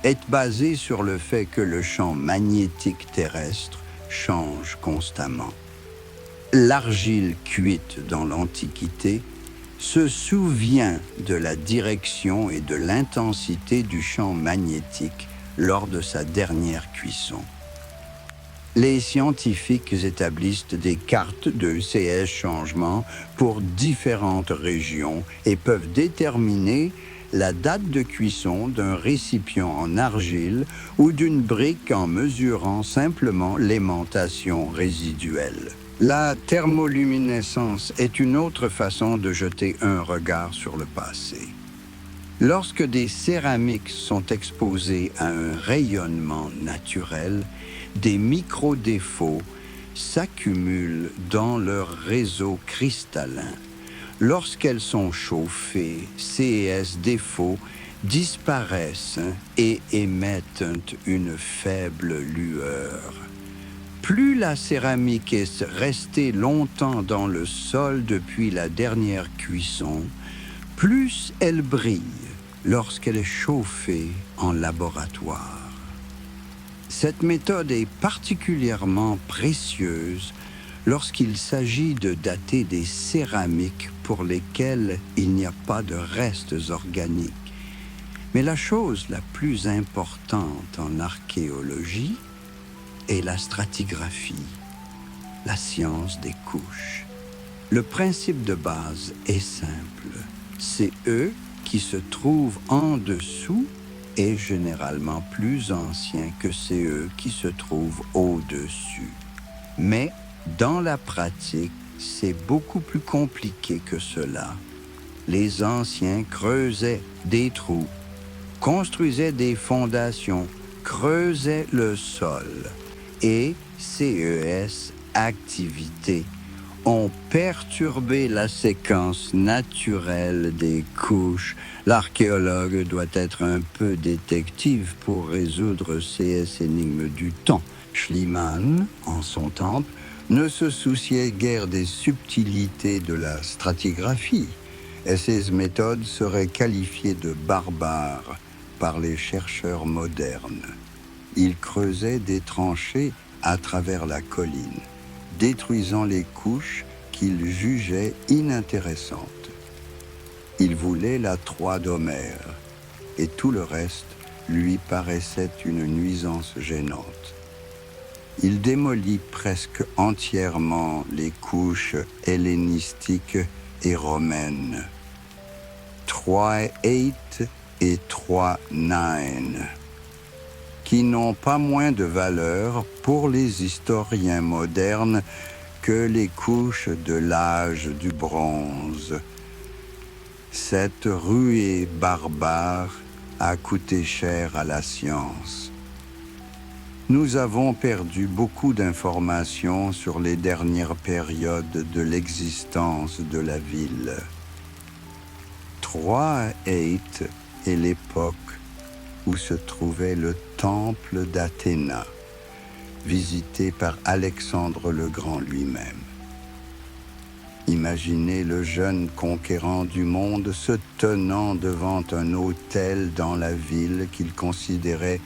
est basée sur le fait que le champ magnétique terrestre change constamment. L'argile cuite dans l'Antiquité se souvient de la direction et de l'intensité du champ magnétique lors de sa dernière cuisson. Les scientifiques établissent des cartes de ces changements pour différentes régions et peuvent déterminer la date de cuisson d'un récipient en argile ou d'une brique en mesurant simplement l'aimantation résiduelle. La thermoluminescence est une autre façon de jeter un regard sur le passé. Lorsque des céramiques sont exposées à un rayonnement naturel, des micro-défauts s'accumulent dans leur réseau cristallin. Lorsqu'elles sont chauffées, ces défauts disparaissent et émettent une faible lueur. Plus la céramique est restée longtemps dans le sol depuis la dernière cuisson, plus elle brille lorsqu'elle est chauffée en laboratoire. Cette méthode est particulièrement précieuse lorsqu'il s'agit de dater des céramiques pour lesquelles il n'y a pas de restes organiques. Mais la chose la plus importante en archéologie est la stratigraphie, la science des couches. Le principe de base est simple. CE qui se trouve en dessous est généralement plus ancien que CE qui se trouve au-dessus. Mais dans la pratique, c'est beaucoup plus compliqué que cela. Les anciens creusaient des trous, construisaient des fondations, creusaient le sol et CES activités ont perturbé la séquence naturelle des couches. L'archéologue doit être un peu détective pour résoudre ces énigmes du temps. Schliemann, en son temps, ne se souciait guère des subtilités de la stratigraphie, et ses méthodes seraient qualifiées de barbares par les chercheurs modernes. Il creusait des tranchées à travers la colline, détruisant les couches qu'il jugeait inintéressantes. Il voulait la Troie d'Homère, et tout le reste lui paraissait une nuisance gênante. il démolit presque entièrement les couches hellénistiques et romaines. Troy 8 et Troy 9, qui n'ont pas moins de valeur pour les historiens modernes que les couches de l'âge du bronze. Cette ruée barbare a coûté cher à la science. Nous avons perdu beaucoup d'informations sur les dernières périodes de l'existence de la ville. Troy 8 est l'époque où se trouvait le temple d'Athéna, visité par Alexandre le Grand lui-même. Imaginez le jeune conquérant du monde se tenant devant un autel dans la ville qu'il considérait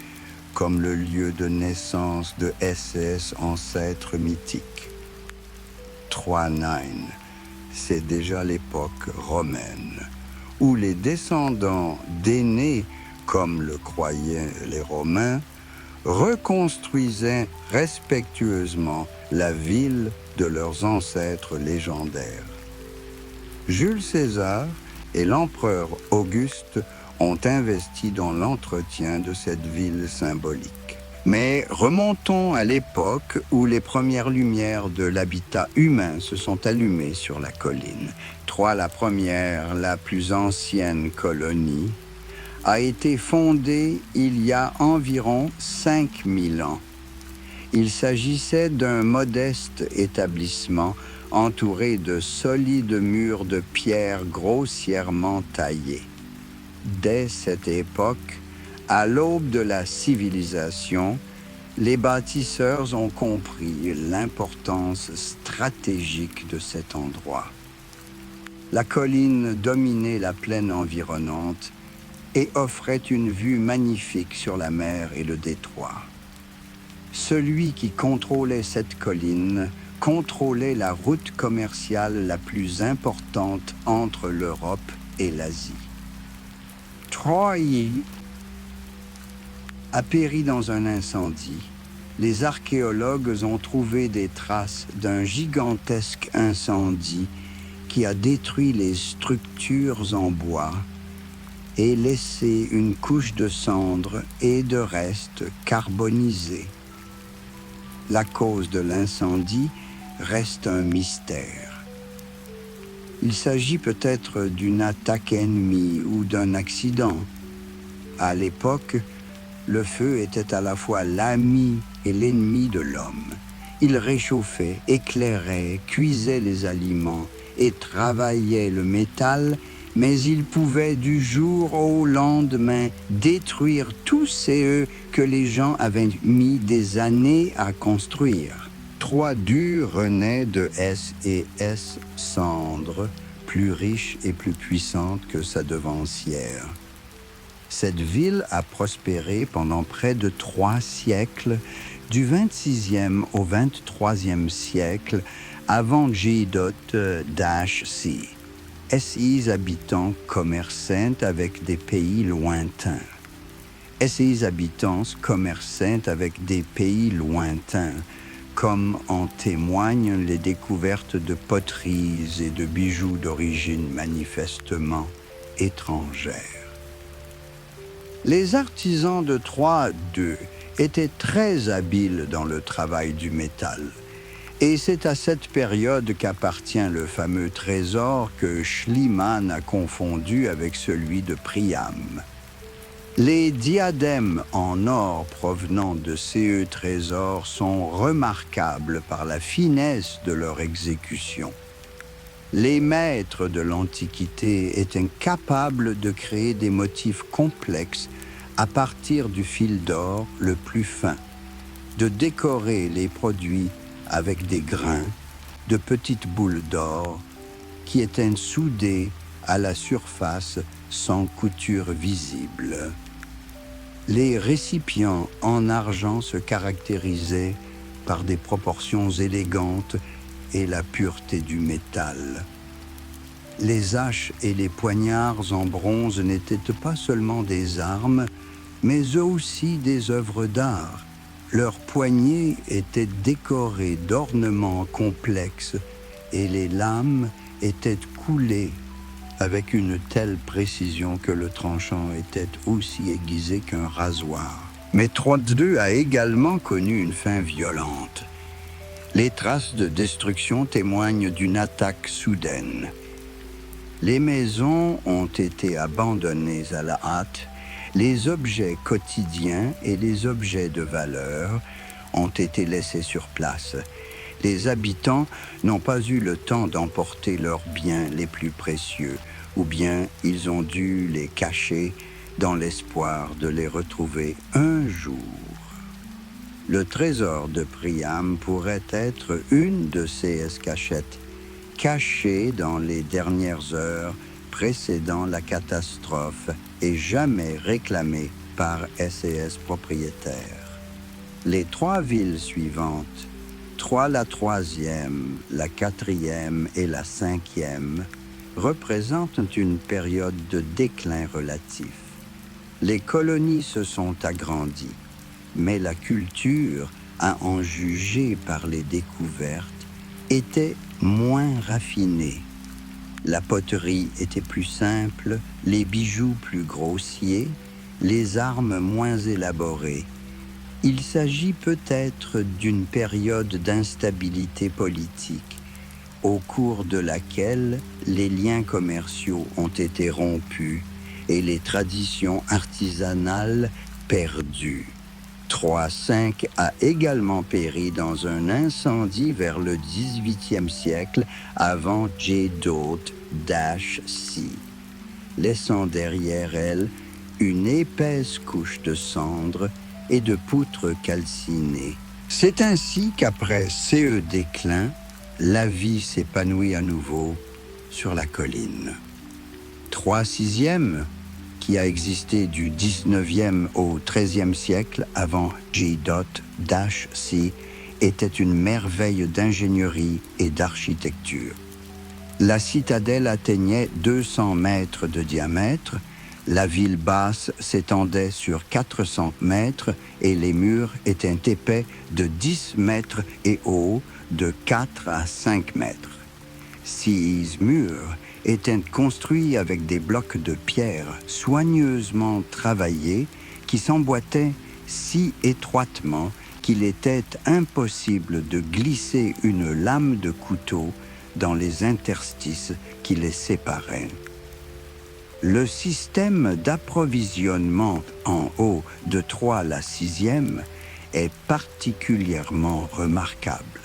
comme le lieu de naissance de SS ancêtres mythiques. Troy 9, c'est déjà l'époque romaine, où les descendants d'aînés, comme le croyaient les Romains, reconstruisaient respectueusement la ville de leurs ancêtres légendaires. Jules César et l'empereur Auguste ont investi dans l'entretien de cette ville symbolique. Mais remontons à l'époque où les premières lumières de l'habitat humain se sont allumées sur la colline. Troy, la première, la plus ancienne colonie, a été fondée il y a environ 5000 ans. Il s'agissait d'un modeste établissement entouré de solides murs de pierre grossièrement taillés. Dès cette époque, à l'aube de la civilisation, les bâtisseurs ont compris l'importance stratégique de cet endroit. La colline dominait la plaine environnante et offrait une vue magnifique sur la mer et le détroit. Celui qui contrôlait cette colline contrôlait la route commerciale la plus importante entre l'Europe et l'Asie. Troy a péri dans un incendie. Les archéologues ont trouvé des traces d'un gigantesque incendie qui a détruit les structures en bois et laissé une couche de cendres et de restes carbonisés. La cause de l'incendie reste un mystère. Il s'agit peut-être d'une attaque ennemie ou d'un accident. À l'époque, le feu était à la fois l'ami et l'ennemi de l'homme. Il réchauffait, éclairait, cuisait les aliments et travaillait le métal, mais il pouvait du jour au lendemain détruire tous ceux que les gens avaient mis des années à construire. Troy dur renaît de S&S cendres, plus riche et plus puissante que sa devancière. Cette ville a prospéré pendant près de 3 siècles, du 26e au 23e siècle, avant J.-C. SI's habitants commerçaient avec des pays lointains. SI's habitants commerçaient avec des pays lointains, comme en témoignent les découvertes de poteries et de bijoux d'origine manifestement étrangère. Les artisans de Troy II étaient très habiles dans le travail du métal. Et c'est à cette période qu'appartient le fameux trésor que Schliemann a confondu avec celui de Priam. Les diadèmes en or provenant de ces trésors sont remarquables par la finesse de leur exécution. Les maîtres de l'Antiquité étaient capables de créer des motifs complexes à partir du fil d'or le plus fin, de décorer les produits avec des grains, de petites boules d'or qui étaient soudées à la surface sans couture visible. Les récipients en argent se caractérisaient par des proportions élégantes et la pureté du métal. Les haches et les poignards en bronze n'étaient pas seulement des armes, mais eux aussi des œuvres d'art, Leurs poignets étaient décorés d'ornements complexes et les lames étaient coulées avec une telle précision que le tranchant était aussi aiguisé qu'un rasoir. Mais 3-2 a également connu une fin violente. Les traces de destruction témoignent d'une attaque soudaine. Les maisons ont été abandonnées à la hâte, les objets quotidiens et les objets de valeur ont été laissés sur place. Les habitants n'ont pas eu le temps d'emporter leurs biens les plus précieux, ou bien ils ont dû les cacher dans l'espoir de les retrouver un jour. Le trésor de Priam pourrait être une de ces escachettes cachées dans les dernières heures précédant la catastrophe et jamais réclamée par SES propriétaires. Les 3 villes suivantes, Troie la 3e, la 4e et la 5e, représentent une période de déclin relatif. Les colonies se sont agrandies, mais la culture, à en juger par les découvertes, était moins raffinée. La poterie était plus simple, les bijoux plus grossiers, les armes moins élaborées. Il s'agit peut-être d'une période d'instabilité politique, au cours de laquelle les liens commerciaux ont été rompus et les traditions artisanales perdues. 3-5 a également péri dans un incendie vers le 18e siècle avant J-C, laissant derrière elle une épaisse couche de cendres et de poutres calcinées. C'est ainsi qu'après CE déclin, la vie s'épanouit à nouveau sur la colline. 3-6e, qui a existé du 19e au 13e siècle avant J-C, était une merveille d'ingénierie et d'architecture. La citadelle atteignait 200 mètres de diamètre, la ville basse s'étendait sur 400 mètres et les murs étaient épais de 10 mètres et hauts de 4 à 5 mètres. Ces murs étaient construits avec des blocs de pierre soigneusement travaillés qui s'emboîtaient si étroitement qu'il était impossible de glisser une lame de couteau dans les interstices qui les séparaient. Le système d'approvisionnement en eau de Troie la 6e est particulièrement remarquable.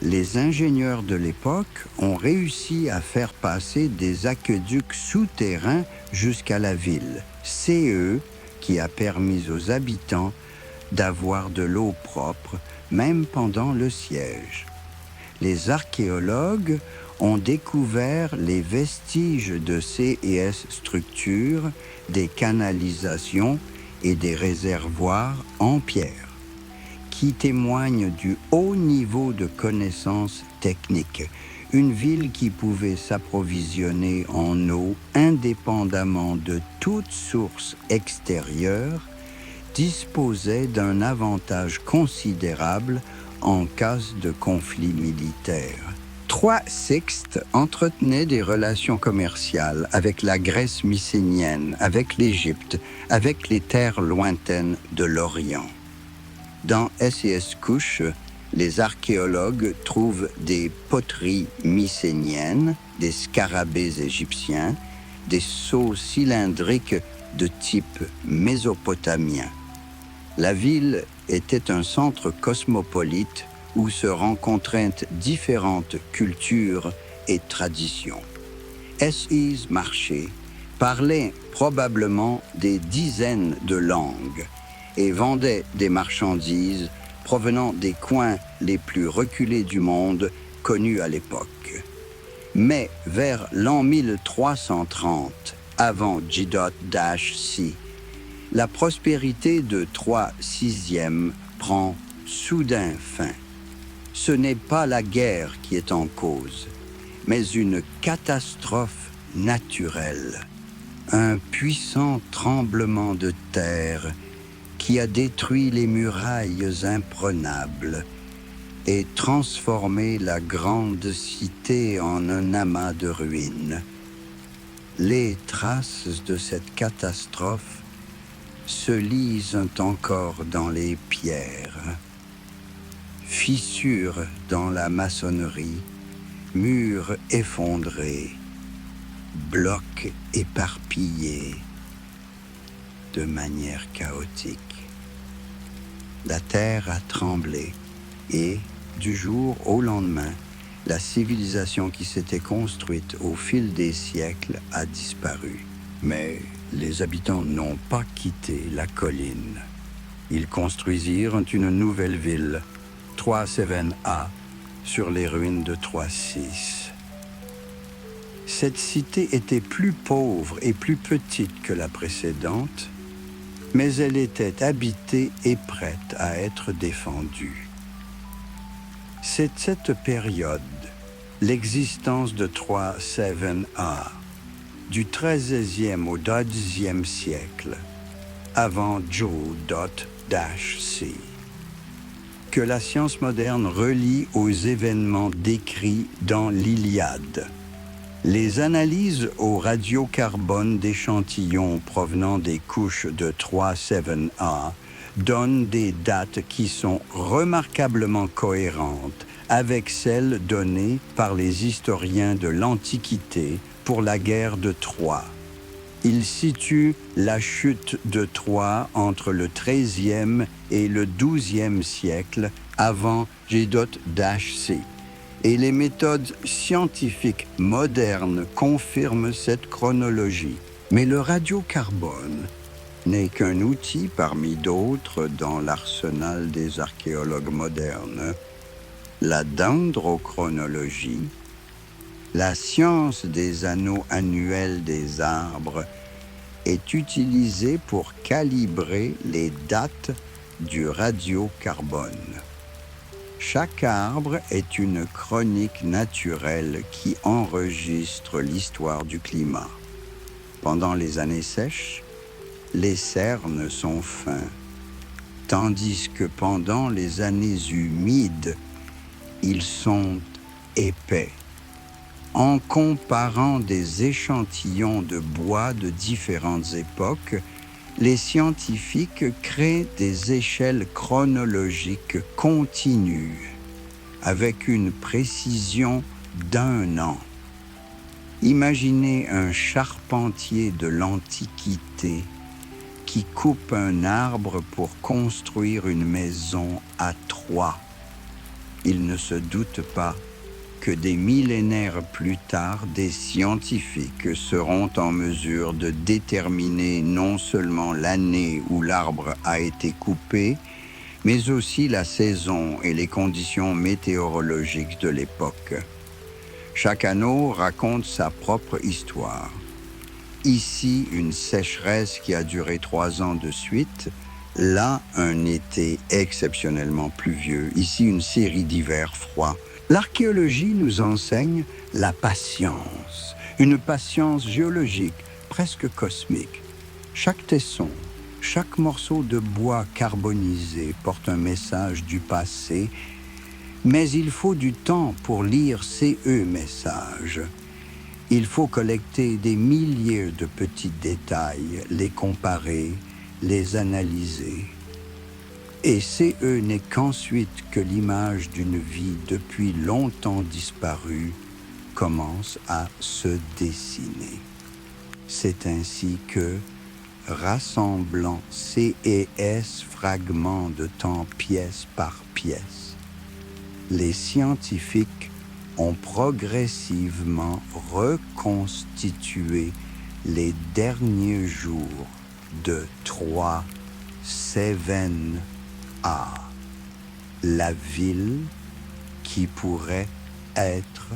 Les ingénieurs de l'époque ont réussi à faire passer des aqueducs souterrains jusqu'à la ville, CE qui a permis aux habitants d'avoir de l'eau propre, même pendant le siège. Les archéologues ont découvert les vestiges de ces structures, des canalisations et des réservoirs en pierre, qui témoignent du haut niveau de connaissances techniques. Une ville qui pouvait s'approvisionner en eau indépendamment de toute source extérieure disposait d'un avantage considérable en cas de conflit militaire. 3-6 entretenait des relations commerciales avec la Grèce mycénienne, avec l'Égypte, avec les terres lointaines de l'Orient. Dans SES Couche, les archéologues trouvent des poteries mycéniennes, des scarabées égyptiens, des sceaux cylindriques de type mésopotamien. La ville était un centre cosmopolite où se rencontraient différentes cultures et traditions. SES marchés parlaient probablement des dizaines de langues et vendaient des marchandises provenant des coins les plus reculés du monde connus à l'époque. Mais vers l'an 1330, avant J-C, la prospérité de Troie 6e prend soudain fin. Ce n'est pas la guerre qui est en cause, mais une catastrophe naturelle, un puissant tremblement de terre qui qui a détruit les murailles imprenables et transformé la grande cité en un amas de ruines. Les traces de cette catastrophe se lisent encore dans les pierres. Fissures dans la maçonnerie, murs effondrés, blocs éparpillés de manière chaotique. La terre a tremblé et, du jour au lendemain, la civilisation qui s'était construite au fil des siècles a disparu. Mais les habitants n'ont pas quitté la colline. Ils construisirent une nouvelle ville, 3-7A, sur les ruines de 3-6. Cette cité était plus pauvre et plus petite que la précédente, mais elle était habitée et prête à être défendue. C'est cette période, l'existence de 3-7A, du XIIIe au XIIe siècle, avant Joe.-C, que la science moderne relie aux événements décrits dans l'Iliade. Les analyses au radiocarbone d'échantillons provenant des couches de 3-7A donnent des dates qui sont remarquablement cohérentes avec celles données par les historiens de l'Antiquité pour la guerre de Troie. Ils situent la chute de Troie entre le XIIIe et le XIIe siècle avant J.-C. Et les méthodes scientifiques modernes confirment cette chronologie. Mais le radiocarbone n'est qu'un outil parmi d'autres dans l'arsenal des archéologues modernes. La dendrochronologie, la science des anneaux annuels des arbres, est utilisée pour calibrer les dates du radiocarbone. Chaque arbre est une chronique naturelle qui enregistre l'histoire du climat. Pendant les années sèches, les cernes sont fins, tandis que pendant les années humides, ils sont épais. En comparant des échantillons de bois de différentes époques, les scientifiques créent des échelles chronologiques continues, avec une précision d'1 an. Imaginez un charpentier de l'Antiquité qui coupe un arbre pour construire une maison à 3. Il ne se doute pas que des millénaires plus tard, des scientifiques seront en mesure de déterminer non seulement l'année où l'arbre a été coupé, mais aussi la saison et les conditions météorologiques de l'époque. Chaque anneau raconte sa propre histoire. Ici, une sécheresse qui a duré 3 ans de suite. Là, un été exceptionnellement pluvieux. Ici, une série d'hivers froids. L'archéologie nous enseigne la patience, une patience géologique, presque cosmique. Chaque tesson, chaque morceau de bois carbonisé porte un message du passé, mais il faut du temps pour lire ces messages. Il faut collecter des milliers de petits détails, les comparer, les analyser. Et CE n'est qu'ensuite que l'image d'une vie depuis longtemps disparue commence à se dessiner. C'est ainsi que, rassemblant C et S fragments de temps pièce par pièce, les scientifiques ont progressivement reconstitué les derniers jours de 3-7A, la ville qui pourrait être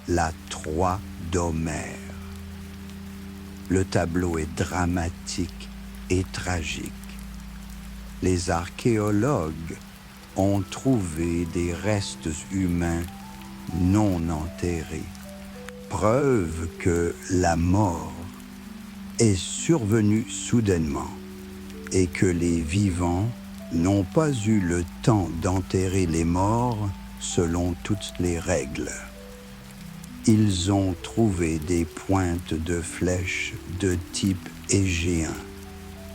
la Troie d'Homère. Le tableau est dramatique et tragique. Les archéologues ont trouvé des restes humains non enterrés, preuve que la mort est survenue soudainement. et que les vivants n'ont pas eu le temps d'enterrer les morts selon toutes les règles. Ils ont trouvé des pointes de flèches de type égéen,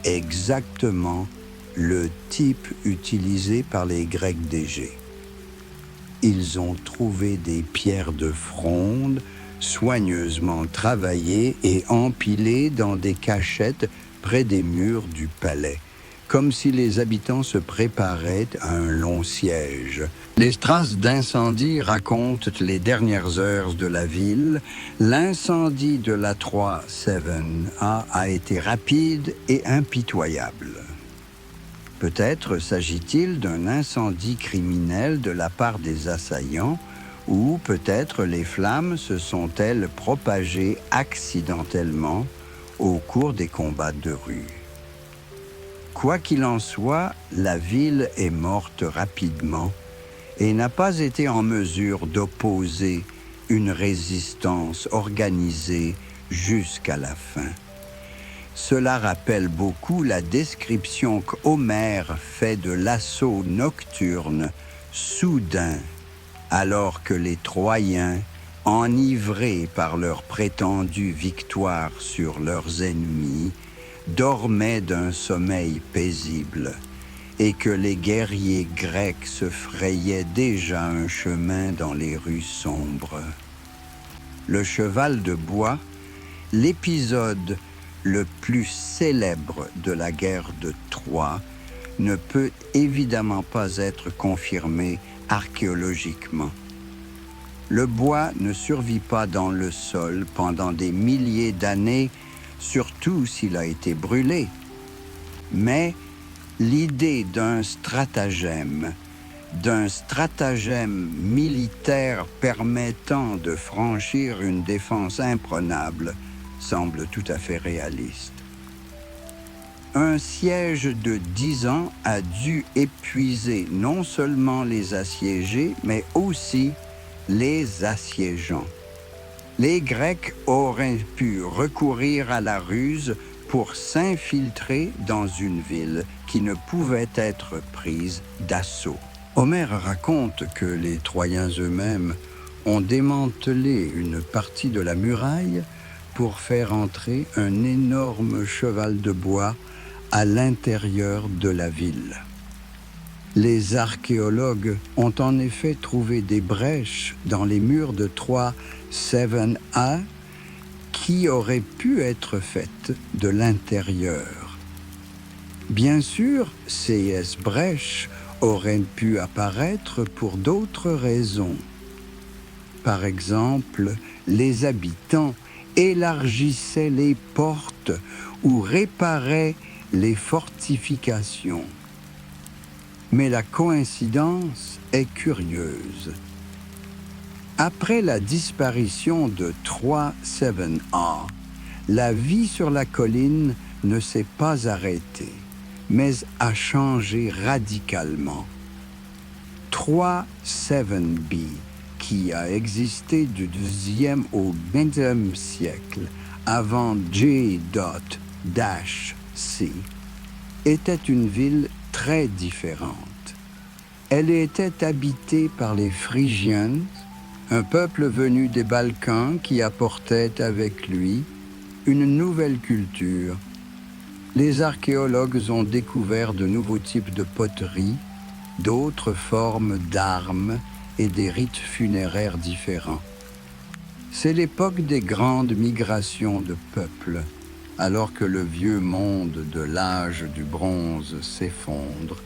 exactement le type utilisé par les Grecs d'Égée. Ils ont trouvé des pierres de fronde soigneusement travaillées et empilées dans des cachettes près des murs du palais, comme si les habitants se préparaient à un long siège. Les traces d'incendie racontent les dernières heures de la ville. L'incendie de la 3-7A a été rapide et impitoyable. Peut-être s'agit-il d'un incendie criminel de la part des assaillants, ou peut-être les flammes se sont-elles propagées accidentellement au cours des combats de rue. Quoi qu'il en soit, la ville est morte rapidement et n'a pas été en mesure d'opposer une résistance organisée jusqu'à la fin. Cela rappelle beaucoup la description qu'Homère fait de l'assaut nocturne soudain, alors que les Troyens, enivrés par leur prétendue victoire sur leurs ennemis, dormaient d'un sommeil paisible et que les guerriers grecs se frayaient déjà un chemin dans les rues sombres. Le cheval de bois, l'épisode le plus célèbre de la guerre de Troie, ne peut évidemment pas être confirmé archéologiquement. Le bois ne survit pas dans le sol pendant des milliers d'années, surtout s'il a été brûlé. Mais l'idée d'un stratagème militaire permettant de franchir une défense imprenable semble tout à fait réaliste. Un siège de 10 ans a dû épuiser non seulement les assiégés, mais aussi les assiégeants. Les Grecs auraient pu recourir à la ruse pour s'infiltrer dans une ville qui ne pouvait être prise d'assaut. Homère raconte que les Troyens eux-mêmes ont démantelé une partie de la muraille pour faire entrer un énorme cheval de bois à l'intérieur de la ville. Les archéologues ont en effet trouvé des brèches dans les murs de 3-7A qui auraient pu être faites de l'intérieur. Bien sûr, ces brèches auraient pu apparaître pour d'autres raisons. Par exemple, les habitants élargissaient les portes ou réparaient les fortifications. Mais la coïncidence est curieuse. Après la disparition de 3-7A, la vie sur la colline ne s'est pas arrêtée, mais a changé radicalement. 3-7B, qui a existé du 2e au 20e siècle, avant J.C, était une ville très différente. Elle était habitée par les Phrygiens, un peuple venu des Balkans qui apportait avec lui une nouvelle culture. Les archéologues ont découvert de nouveaux types de poterie, d'autres formes d'armes et des rites funéraires différents. C'est l'époque des grandes migrations de peuples, alors que le vieux monde de l'âge du bronze s'effondre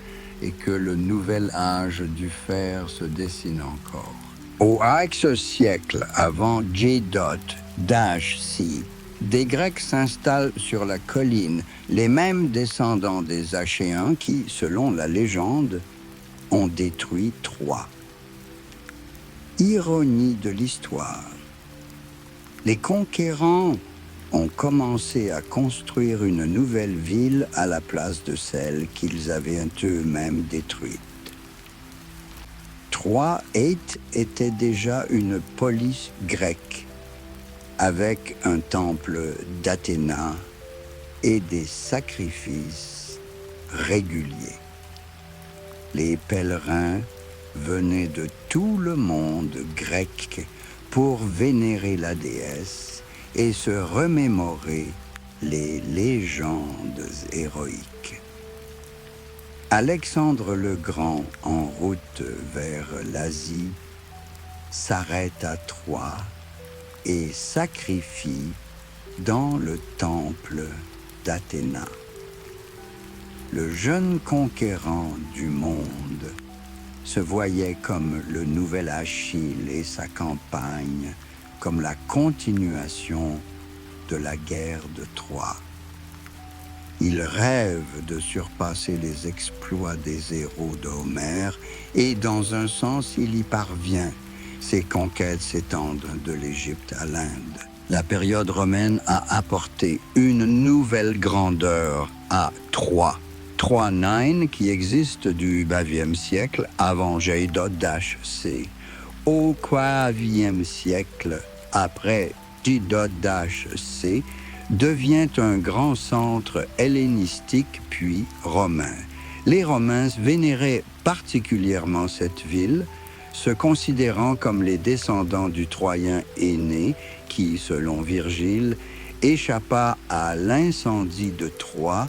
et que le nouvel âge du fer se dessine encore. Au Xe siècle avant J.C, des Grecs s'installent sur la colline, les mêmes descendants des Achéens qui, selon la légende, ont détruit Troie. Ironie de l'histoire. Les conquérants ont commencé à construire une nouvelle ville à la place de celle qu'ils avaient eux-mêmes détruite. Troie était déjà une polis grecque, avec un temple d'Athéna et des sacrifices régulier. Les pèlerins venaient de tout le monde grec pour vénérer la déesse et se remémorer les légendes héroïques. Alexandre le Grand, en route vers l'Asie, s'arrête à Troie et sacrifie dans le temple d'Athéna. Le jeune conquérant du monde se voyait comme le nouvel Achille et sa campagne comme la continuation de la guerre de Troie. Il rêve de surpasser les exploits des héros d'Homère et dans un sens, il y parvient. Ses conquêtes s'étendent de l'Égypte à l'Inde. La période romaine a apporté une nouvelle grandeur à Troie. Troie Nine qui existe du XIe siècle avant J.C. Au IVe siècle, après J.C., devient un grand centre hellénistique puis romain. Les Romains vénéraient particulièrement cette ville, se considérant comme les descendants du Troyen aîné qui, selon Virgile, échappa à l'incendie de Troie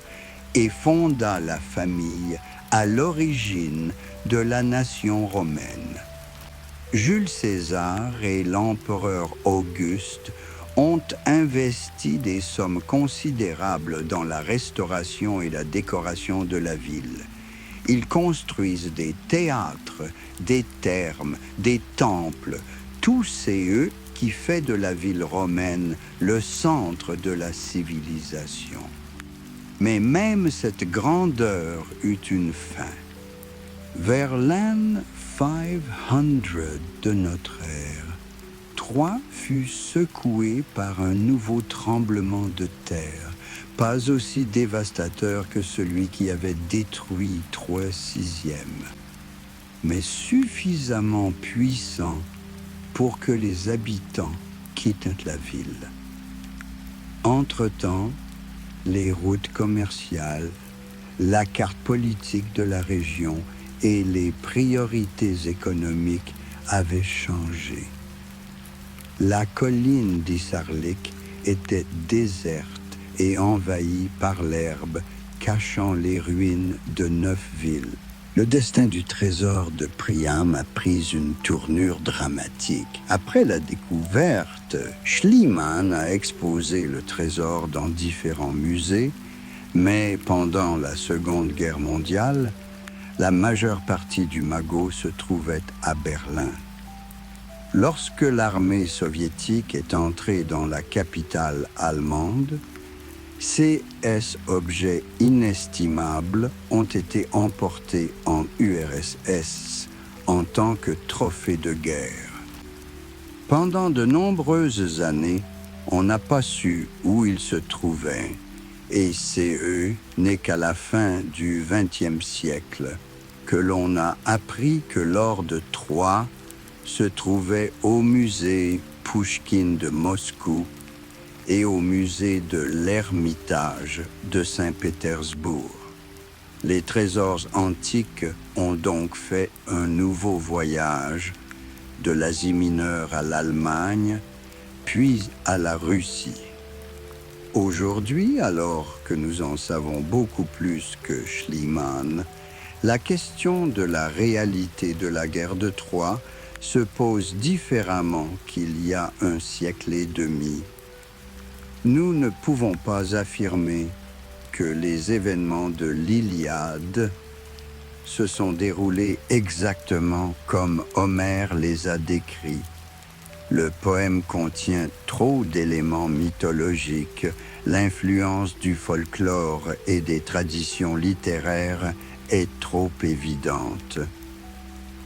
et fonda la famille à l'origine de la nation romaine. Jules César et l'empereur Auguste ont investi des sommes considérables dans la restauration et la décoration de la ville. Ils construisent des théâtres, des thermes, des temples, tout c'est qui fait de la ville romaine le centre de la civilisation. Mais même cette grandeur eut une fin. Vers l'an 500 de notre ère, Troie fut secouée par un nouveau tremblement de terre, pas aussi dévastateur que celui qui avait détruit Troie VIe, mais suffisamment puissant pour que les habitants quittent la ville. Entre-temps, les routes commerciales, la carte politique de la région et les priorités économiques avaient changé. La colline d'Issarlik était déserte et envahie par l'herbe, cachant les ruines de 9 villes. Le destin du trésor de Priam a pris une tournure dramatique. Après la découverte, Schliemann a exposé le trésor dans différents musées, mais pendant la Seconde Guerre mondiale, la majeure partie du magot se trouvait à Berlin. Lorsque l'armée soviétique est entrée dans la capitale allemande, ces objets inestimables ont été emportés en URSS en tant que trophée de guerre. Pendant de nombreuses années, on n'a pas su où ils se trouvaient, et c'est n'est qu'à la fin du XXe siècle que l'on a appris que l'or de Troie se trouvait au musée Pouchkine de Moscou et au musée de l'Ermitage de Saint-Pétersbourg. Les trésors antiques ont donc fait un nouveau voyage de l'Asie mineure à l'Allemagne, puis à la Russie. Aujourd'hui, alors que nous en savons beaucoup plus que Schliemann, la question de la réalité de la guerre de Troie se pose différemment qu'il y a un siècle et demi. Nous ne pouvons pas affirmer que les événements de l'Iliade se sont déroulés exactement comme Homère les a décrits. Le poème contient trop d'éléments mythologiques, l'influence du folklore et des traditions littéraires est trop évidente.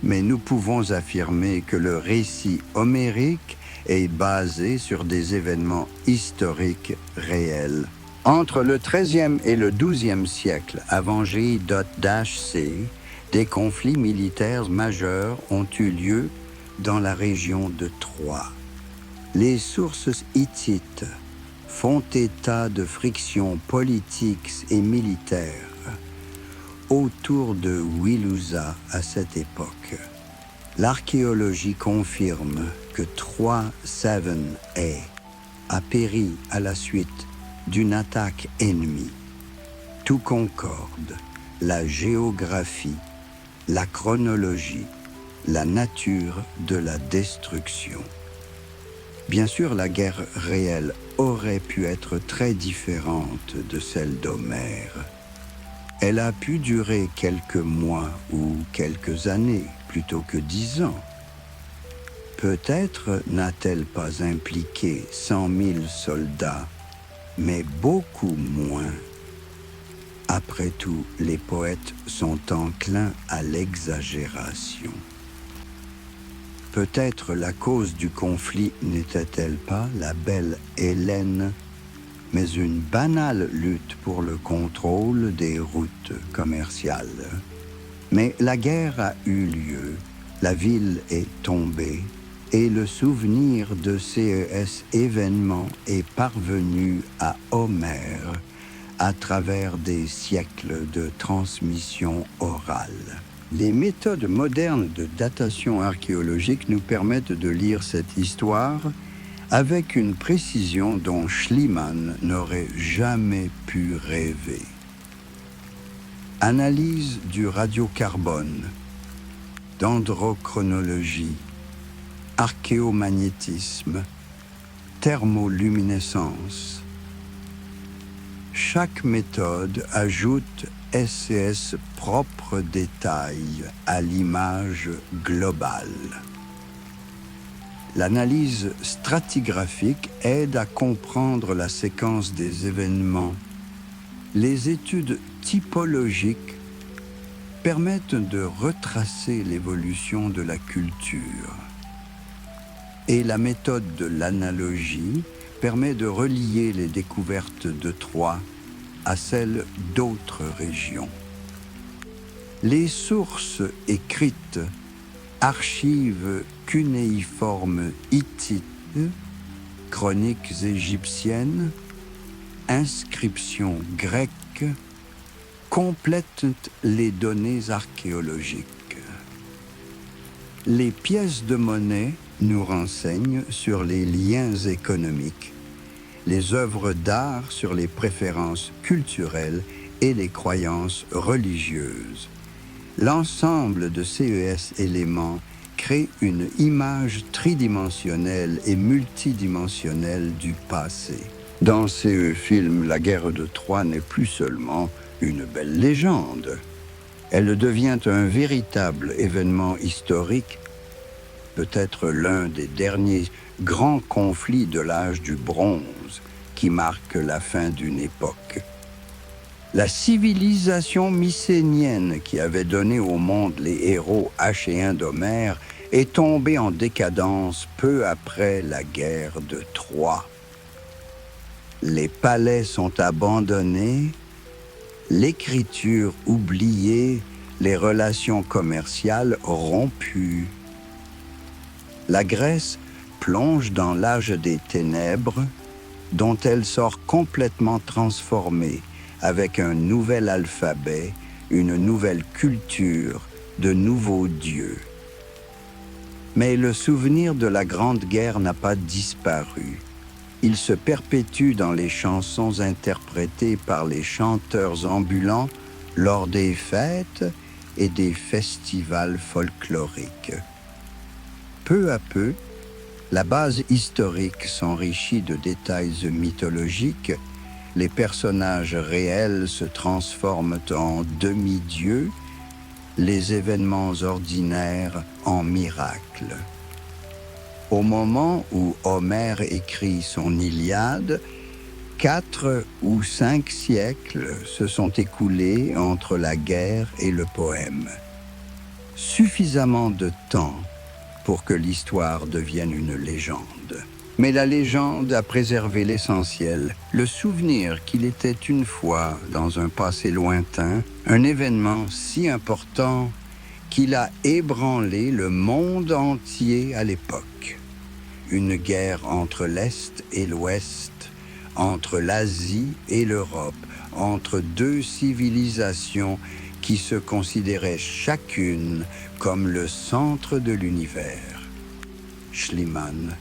Mais nous pouvons affirmer que le récit homérique est basé sur des événements historiques réels. Entre le XIIIe et le XIIe siècle avant J.C., des conflits militaires majeurs ont eu lieu dans la région de Troie. Les sources hittites font état de frictions politiques et militaires. autour de Wiluza à cette époque. L'archéologie confirme que 3-7A a péri à la suite d'une attaque ennemie. Tout concorde, la géographie, la chronologie, la nature de la destruction. Bien sûr, la guerre réelle aurait pu être très différente de celle d'Homère. Elle a pu durer quelques mois ou quelques années plutôt que 10 ans. Peut-être n'a-t-elle pas impliqué 100 000 soldats, mais beaucoup moins. Après tout, les poètes sont enclins à l'exagération. Peut-être la cause du conflit n'était-elle pas la belle Hélène, mais une banale lutte pour le contrôle des routes commerciales. Mais la guerre a eu lieu, la ville est tombée, et le souvenir de ces événements est parvenu à Homère à travers des siècles de transmission orale. Les méthodes modernes de datation archéologique nous permettent de lire cette histoire avec une précision dont Schliemann n'aurait jamais pu rêver. Analyse du radiocarbone, dendrochronologie, archéomagnétisme, thermoluminescence. Chaque méthode ajoute ses propres détails à l'image globale. L'analyse stratigraphique aide à comprendre la séquence des événements. Les études typologiques permettent de retracer l'évolution de la culture. Et la méthode de l'analogie permet de relier les découvertes de Troie à celles d'autres régions. Les sources écrites, archives cunéiformes hittites, chroniques égyptiennes, inscriptions grecques, complètent les données archéologiques. Les pièces de monnaie nous renseignent sur les liens économiques, les œuvres d'art sur les préférences culturelles et les croyances religieuses. L'ensemble de ces éléments crée une image tridimensionnelle et multidimensionnelle du passé. Dans ces films, la guerre de Troie n'est plus seulement une belle légende. Elle devient un véritable événement historique, peut-être l'un des derniers grands conflits de l'âge du bronze qui marque la fin d'une époque. La civilisation mycénienne qui avait donné au monde les héros achéens d'Homère est tombée en décadence peu après la guerre de Troie. Les palais sont abandonnés, l'écriture oubliée, les relations commerciales rompues. La Grèce plonge dans l'âge des ténèbres, dont elle sort complètement transformée, avec un nouvel alphabet, une nouvelle culture, de nouveaux dieux. Mais le souvenir de la Grande Guerre n'a pas disparu. Il se perpétue dans les chansons interprétées par les chanteurs ambulants lors des fêtes et des festivals folkloriques. Peu à peu, la base historique s'enrichit de détails mythologiques, les personnages réels se transforment en demi-dieux, les événements ordinaires en miracles. Au moment où Homère écrit son Iliade, 4 ou 5 siècles se sont écoulés entre la guerre et le poème. Suffisamment de temps pour que l'histoire devienne une légende. Mais la légende a préservé l'essentiel, le souvenir qu'il était une fois, dans un passé lointain, un événement si important qu'il a ébranlé le monde entier à l'époque. Une guerre entre l'Est et l'Ouest, entre l'Asie et l'Europe, entre deux civilisations qui se considéraient chacune comme le centre de l'univers. Schliemann,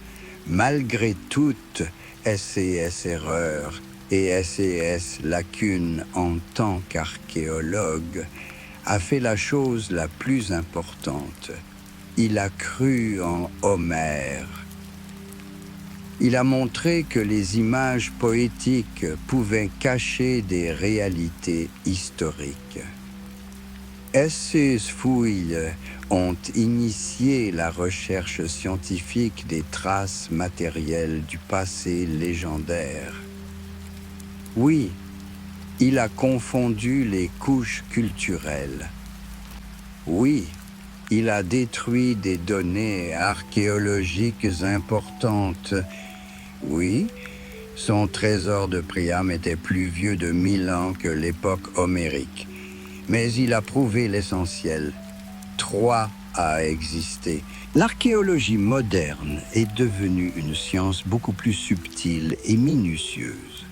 malgré toutes SES erreurs et SES lacunes en tant qu'archéologue, a fait la chose la plus importante. Il a cru en Homère. Il a montré que les images poétiques pouvaient cacher des réalités historiques. Ces fouilles ont initié la recherche scientifique des traces matérielles du passé légendaire. Oui, il a confondu les couches culturelles. Oui, il a détruit des données archéologiques importantes. Oui, son trésor de Priam était plus vieux de 1000 ans que l'époque homérique. Mais il a prouvé l'essentiel. Troie a existé. L'archéologie moderne est devenue une science beaucoup plus subtile et minutieuse.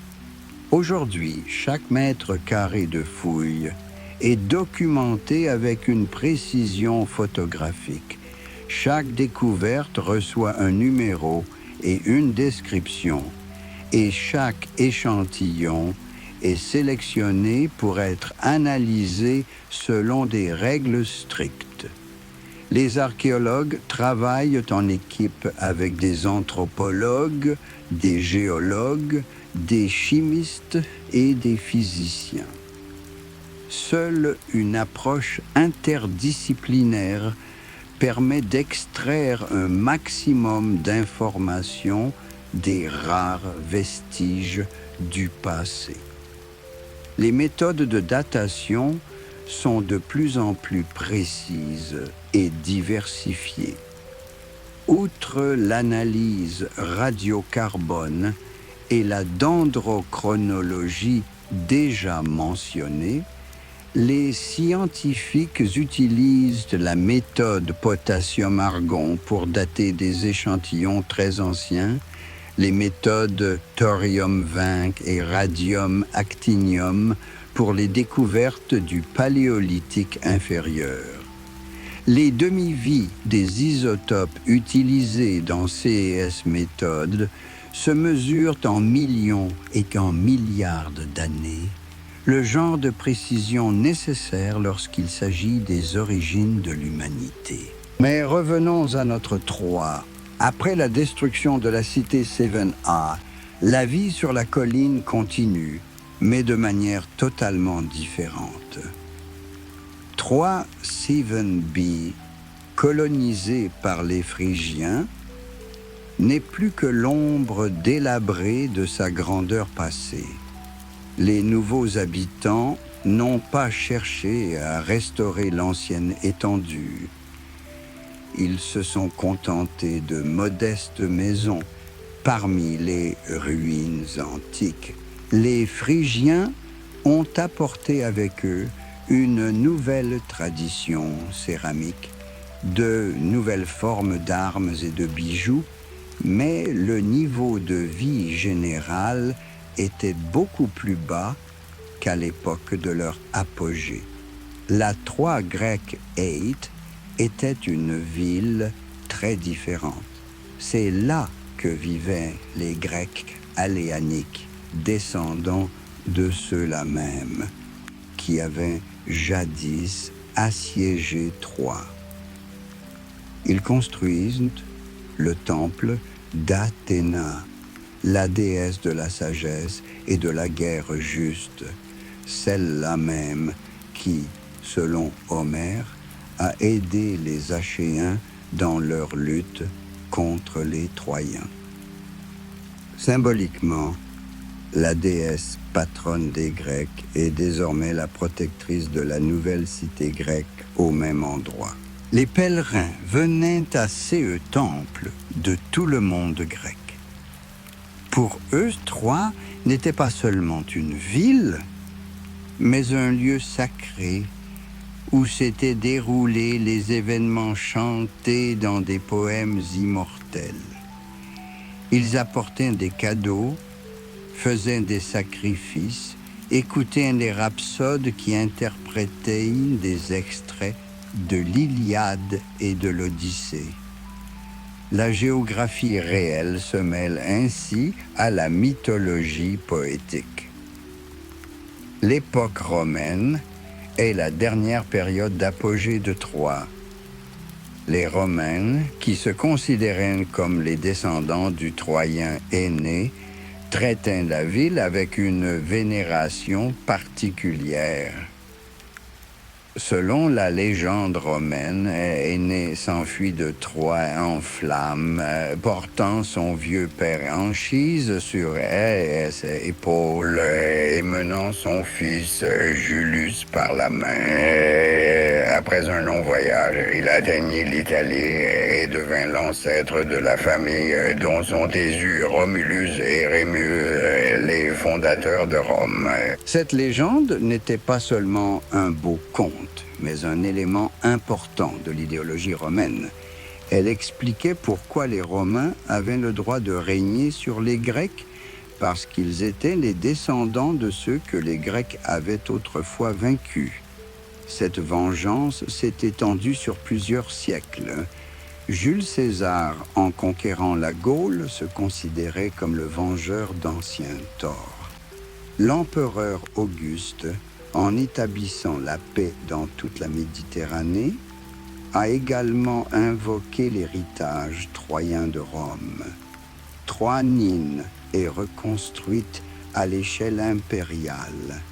Aujourd'hui, chaque mètre carré de fouille est documenté avec une précision photographique. Chaque découverte reçoit un numéro et une description, et chaque échantillon est sélectionné pour être analysé selon des règles strictes. Les archéologues travaillent en équipe avec des anthropologues, des géologues, des chimistes et des physiciens. Seule une approche interdisciplinaire permet d'extraire un maximum d'informations des rares vestiges du passé. Les méthodes de datation sont de plus en plus précises et diversifiées. Outre l'analyse radiocarbone et la dendrochronologie déjà mentionnée, les scientifiques utilisent la méthode potassium-argon pour dater des échantillons très anciens, les méthodes thorium-20 et radium-actinium pour les découvertes du paléolithique inférieur. Les demi-vies des isotopes utilisés dans ces méthodes se mesurent en millions et en milliards d'années, le genre de précision nécessaire lorsqu'il s'agit des origines de l'humanité. Mais revenons à notre Troie. Après la destruction de la cité 7A, la vie sur la colline continue, mais de manière totalement différente. Troie 7B, colonisée par les Phrygiens, n'est plus que l'ombre délabrée de sa grandeur passée. Les nouveaux habitants n'ont pas cherché à restaurer l'ancienne étendue. Ils se sont contentés de modestes maisons parmi les ruines antiques. Les Phrygiens ont apporté avec eux une nouvelle tradition céramique, de nouvelles formes d'armes et de bijoux, mais le niveau de vie général était beaucoup plus bas qu'à l'époque de leur apogée. La Troie grecque 8 était une ville très différente. C'est là que vivaient les Grecs aléaniques, descendants de ceux-là même qui avaient jadis assiégé Troie. Ils construisent le temple d'Athéna, la déesse de la sagesse et de la guerre juste, celle-là même qui, selon Homère, a aidé les Achéens dans leur lutte contre les Troyens. Symboliquement, la déesse patronne des Grecs est désormais la protectrice de la nouvelle cité grecque au même endroit. Les pèlerins venaient à ces temples de tout le monde grec. Pour eux, Troie n'était pas seulement une ville, mais un lieu sacré où s'étaient déroulés les événements chantés dans des poèmes immortels. Ils apportaient des cadeaux, faisaient des sacrifices écoutez un des rhapsodes qui interprétait des extraits de l'Iliade et de l'Odyssée. La géographie réelle se mêle ainsi à la mythologie poétique. L'époque romaine est la dernière période d'apogée de Troie. Les Romains, qui se considéraient comme les descendants du Troyen aîné, traitaient la ville avec une vénération particulière. Selon la légende romaine, Énée s'enfuit de Troie en flammes, portant son vieux père Anchise sur ses épaules et menant son fils Julius par la main. Après un long voyage, il atteignit l'Italie et devint l'ancêtre de la famille dont sont issus Romulus et Rémus, les fondateurs de Rome. Cette légende n'était pas seulement un beau conte, mais un élément important de l'idéologie romaine. Elle expliquait pourquoi les Romains avaient le droit de régner sur les Grecs, parce qu'ils étaient les descendants de ceux que les Grecs avaient autrefois vaincus. Cette vengeance s'est étendue sur plusieurs siècles. Jules César, en conquérant la Gaule, se considérait comme le vengeur d'anciens torts. L'empereur Auguste, en établissant la paix dans toute la Méditerranée, a également invoqué l'héritage troyen de Rome. Troie-Nine est reconstruite à l'échelle impériale.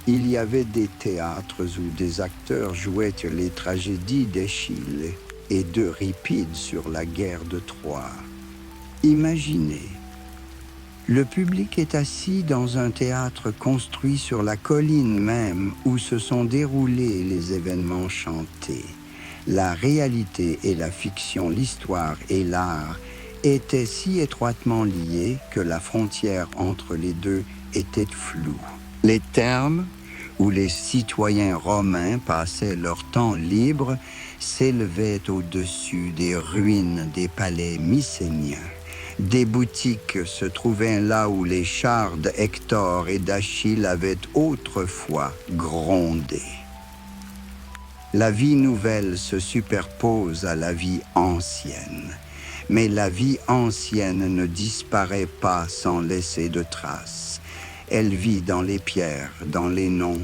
Il y avait des théâtres où des acteurs jouaient les tragédies d'Échille et d'Euripide sur la guerre de Troie. Imaginez, le public est assis dans un théâtre construit sur la colline même où se sont déroulés les événements chantés. La réalité et la fiction, l'histoire et l'art étaient si étroitement liés que la frontière entre les deux était floue. Les termes où les citoyens romains passaient leur temps libre s'élevaient au-dessus des ruines des palais mycéniens. Des boutiques se trouvaient là où les chars d'Hector et d'Achille avaient autrefois grondé. La vie nouvelle se superpose à la vie ancienne, mais la vie ancienne ne disparaît pas sans laisser de traces. Elle vit dans les pierres, dans les noms,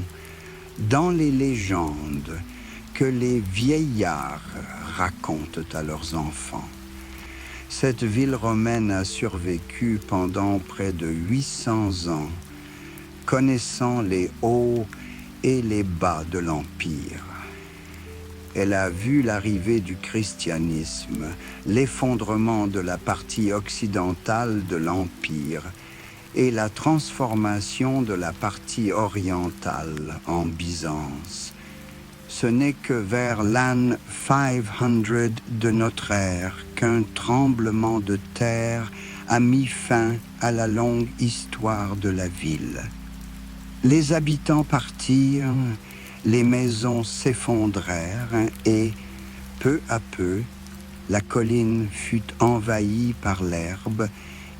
dans les légendes que les vieillards racontent à leurs enfants. Cette ville romaine a survécu pendant près de 800 ans, connaissant les hauts et les bas de l'Empire. Elle a vu l'arrivée du christianisme, l'effondrement de la partie occidentale de l'Empire et la transformation de la partie orientale en Byzance. Ce n'est que vers l'an 500 de notre ère qu'un tremblement de terre a mis fin à la longue histoire de la ville. Les habitants partirent, les maisons s'effondrèrent et, peu à peu, la colline fut envahie par l'herbe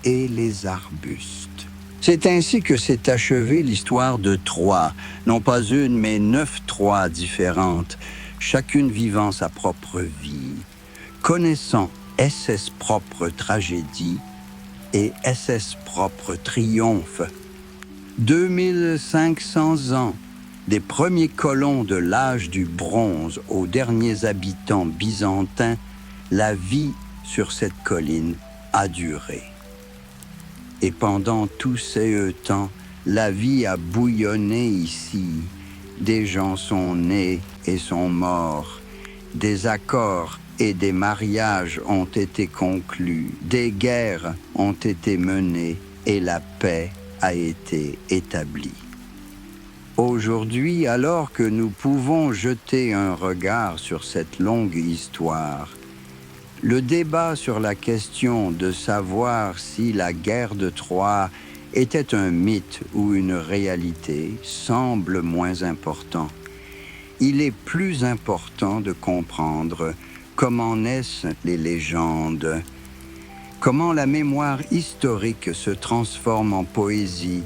et les arbustes. C'est ainsi que s'est achevée l'histoire de Troie, non pas une, mais 9 Troies différentes, chacune vivant sa propre vie, connaissant ses propres tragédies et ses propres triomphes. 2500 ans, des premiers colons de l'âge du bronze aux derniers habitants byzantins, la vie sur cette colline a duré. Et pendant tous ces temps, la vie a bouillonné ici. Des gens sont nés et sont morts. Des accords et des mariages ont été conclus. Des guerres ont été menées et la paix a été établie. Aujourd'hui, alors que nous pouvons jeter un regard sur cette longue histoire, le débat sur la question de savoir si la guerre de Troie était un mythe ou une réalité semble moins important. Il est plus important de comprendre comment naissent les légendes, comment la mémoire historique se transforme en poésie,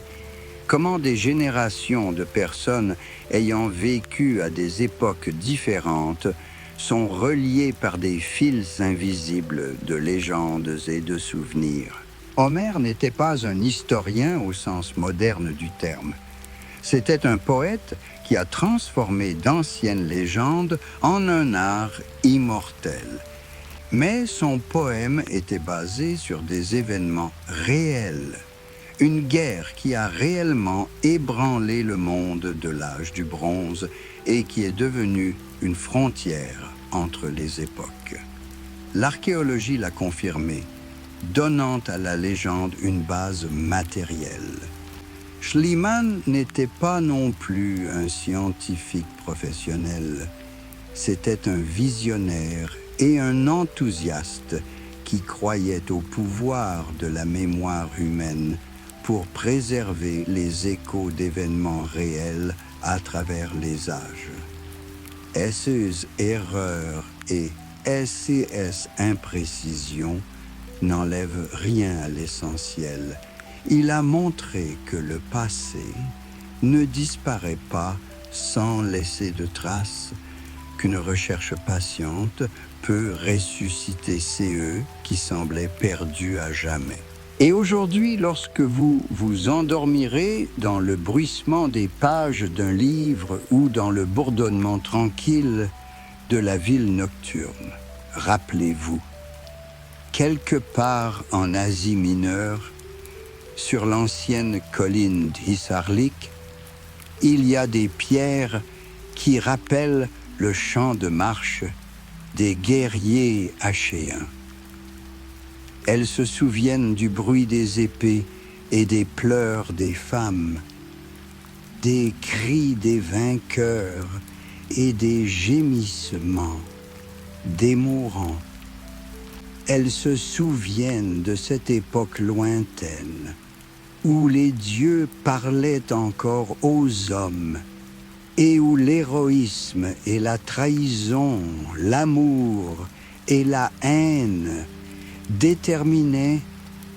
comment des générations de personnes ayant vécu à des époques différentes sont reliées par des fils invisibles de légendes et de souvenirs. Homère n'était pas un historien au sens moderne du terme. C'était un poète qui a transformé d'anciennes légendes en un art immortel. Mais son poème était basé sur des événements réels. Une guerre qui a réellement ébranlé le monde de l'âge du bronze et qui est devenue une frontière entre les époques. L'archéologie l'a confirmé, donnant à la légende une base matérielle. Schliemann n'était pas non plus un scientifique professionnel. C'était un visionnaire et un enthousiaste qui croyait au pouvoir de la mémoire humaine pour préserver les échos d'événements réels à travers les âges. Ses erreurs et ses imprécisions n'enlèvent rien à l'essentiel. Il a montré que le passé ne disparaît pas sans laisser de traces, qu'une recherche patiente peut ressusciter ceux qui semblaient perdus à jamais. Et aujourd'hui, lorsque vous vous endormirez dans le bruissement des pages d'un livre ou dans le bourdonnement tranquille de la ville nocturne, rappelez-vous, quelque part en Asie mineure, sur l'ancienne colline d'Hisarlik, il y a des pierres qui rappellent le chant de marche des guerriers achéens. Elles se souviennent du bruit des épées et des pleurs des femmes, des cris des vainqueurs et des gémissements des mourants. Elles se souviennent de cette époque lointaine où les dieux parlaient encore aux hommes et où l'héroïsme et la trahison, l'amour et la haine déterminaient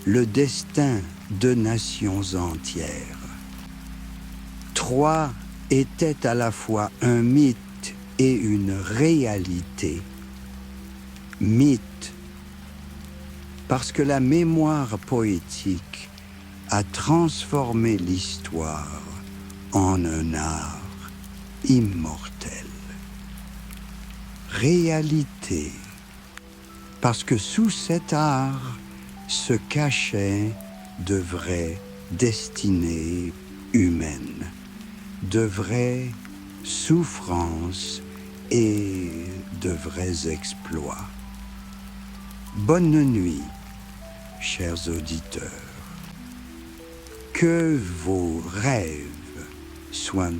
le destin de nations entières. Troie était à la fois un mythe et une réalité. Mythe, parce que la mémoire poétique a transformé l'histoire en un art immortel. Réalité, parce que sous cet art se cachaient de vraies destinées humaines, de vraies souffrances et de vrais exploits. Bonne nuit, chers auditeurs. Que vos rêves soient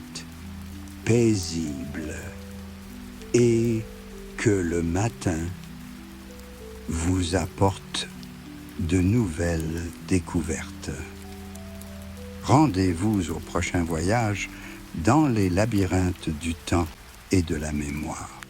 paisibles et que le matin vous apporte de nouvelles découvertes. Rendez-vous au prochain voyage dans les labyrinthes du temps et de la mémoire.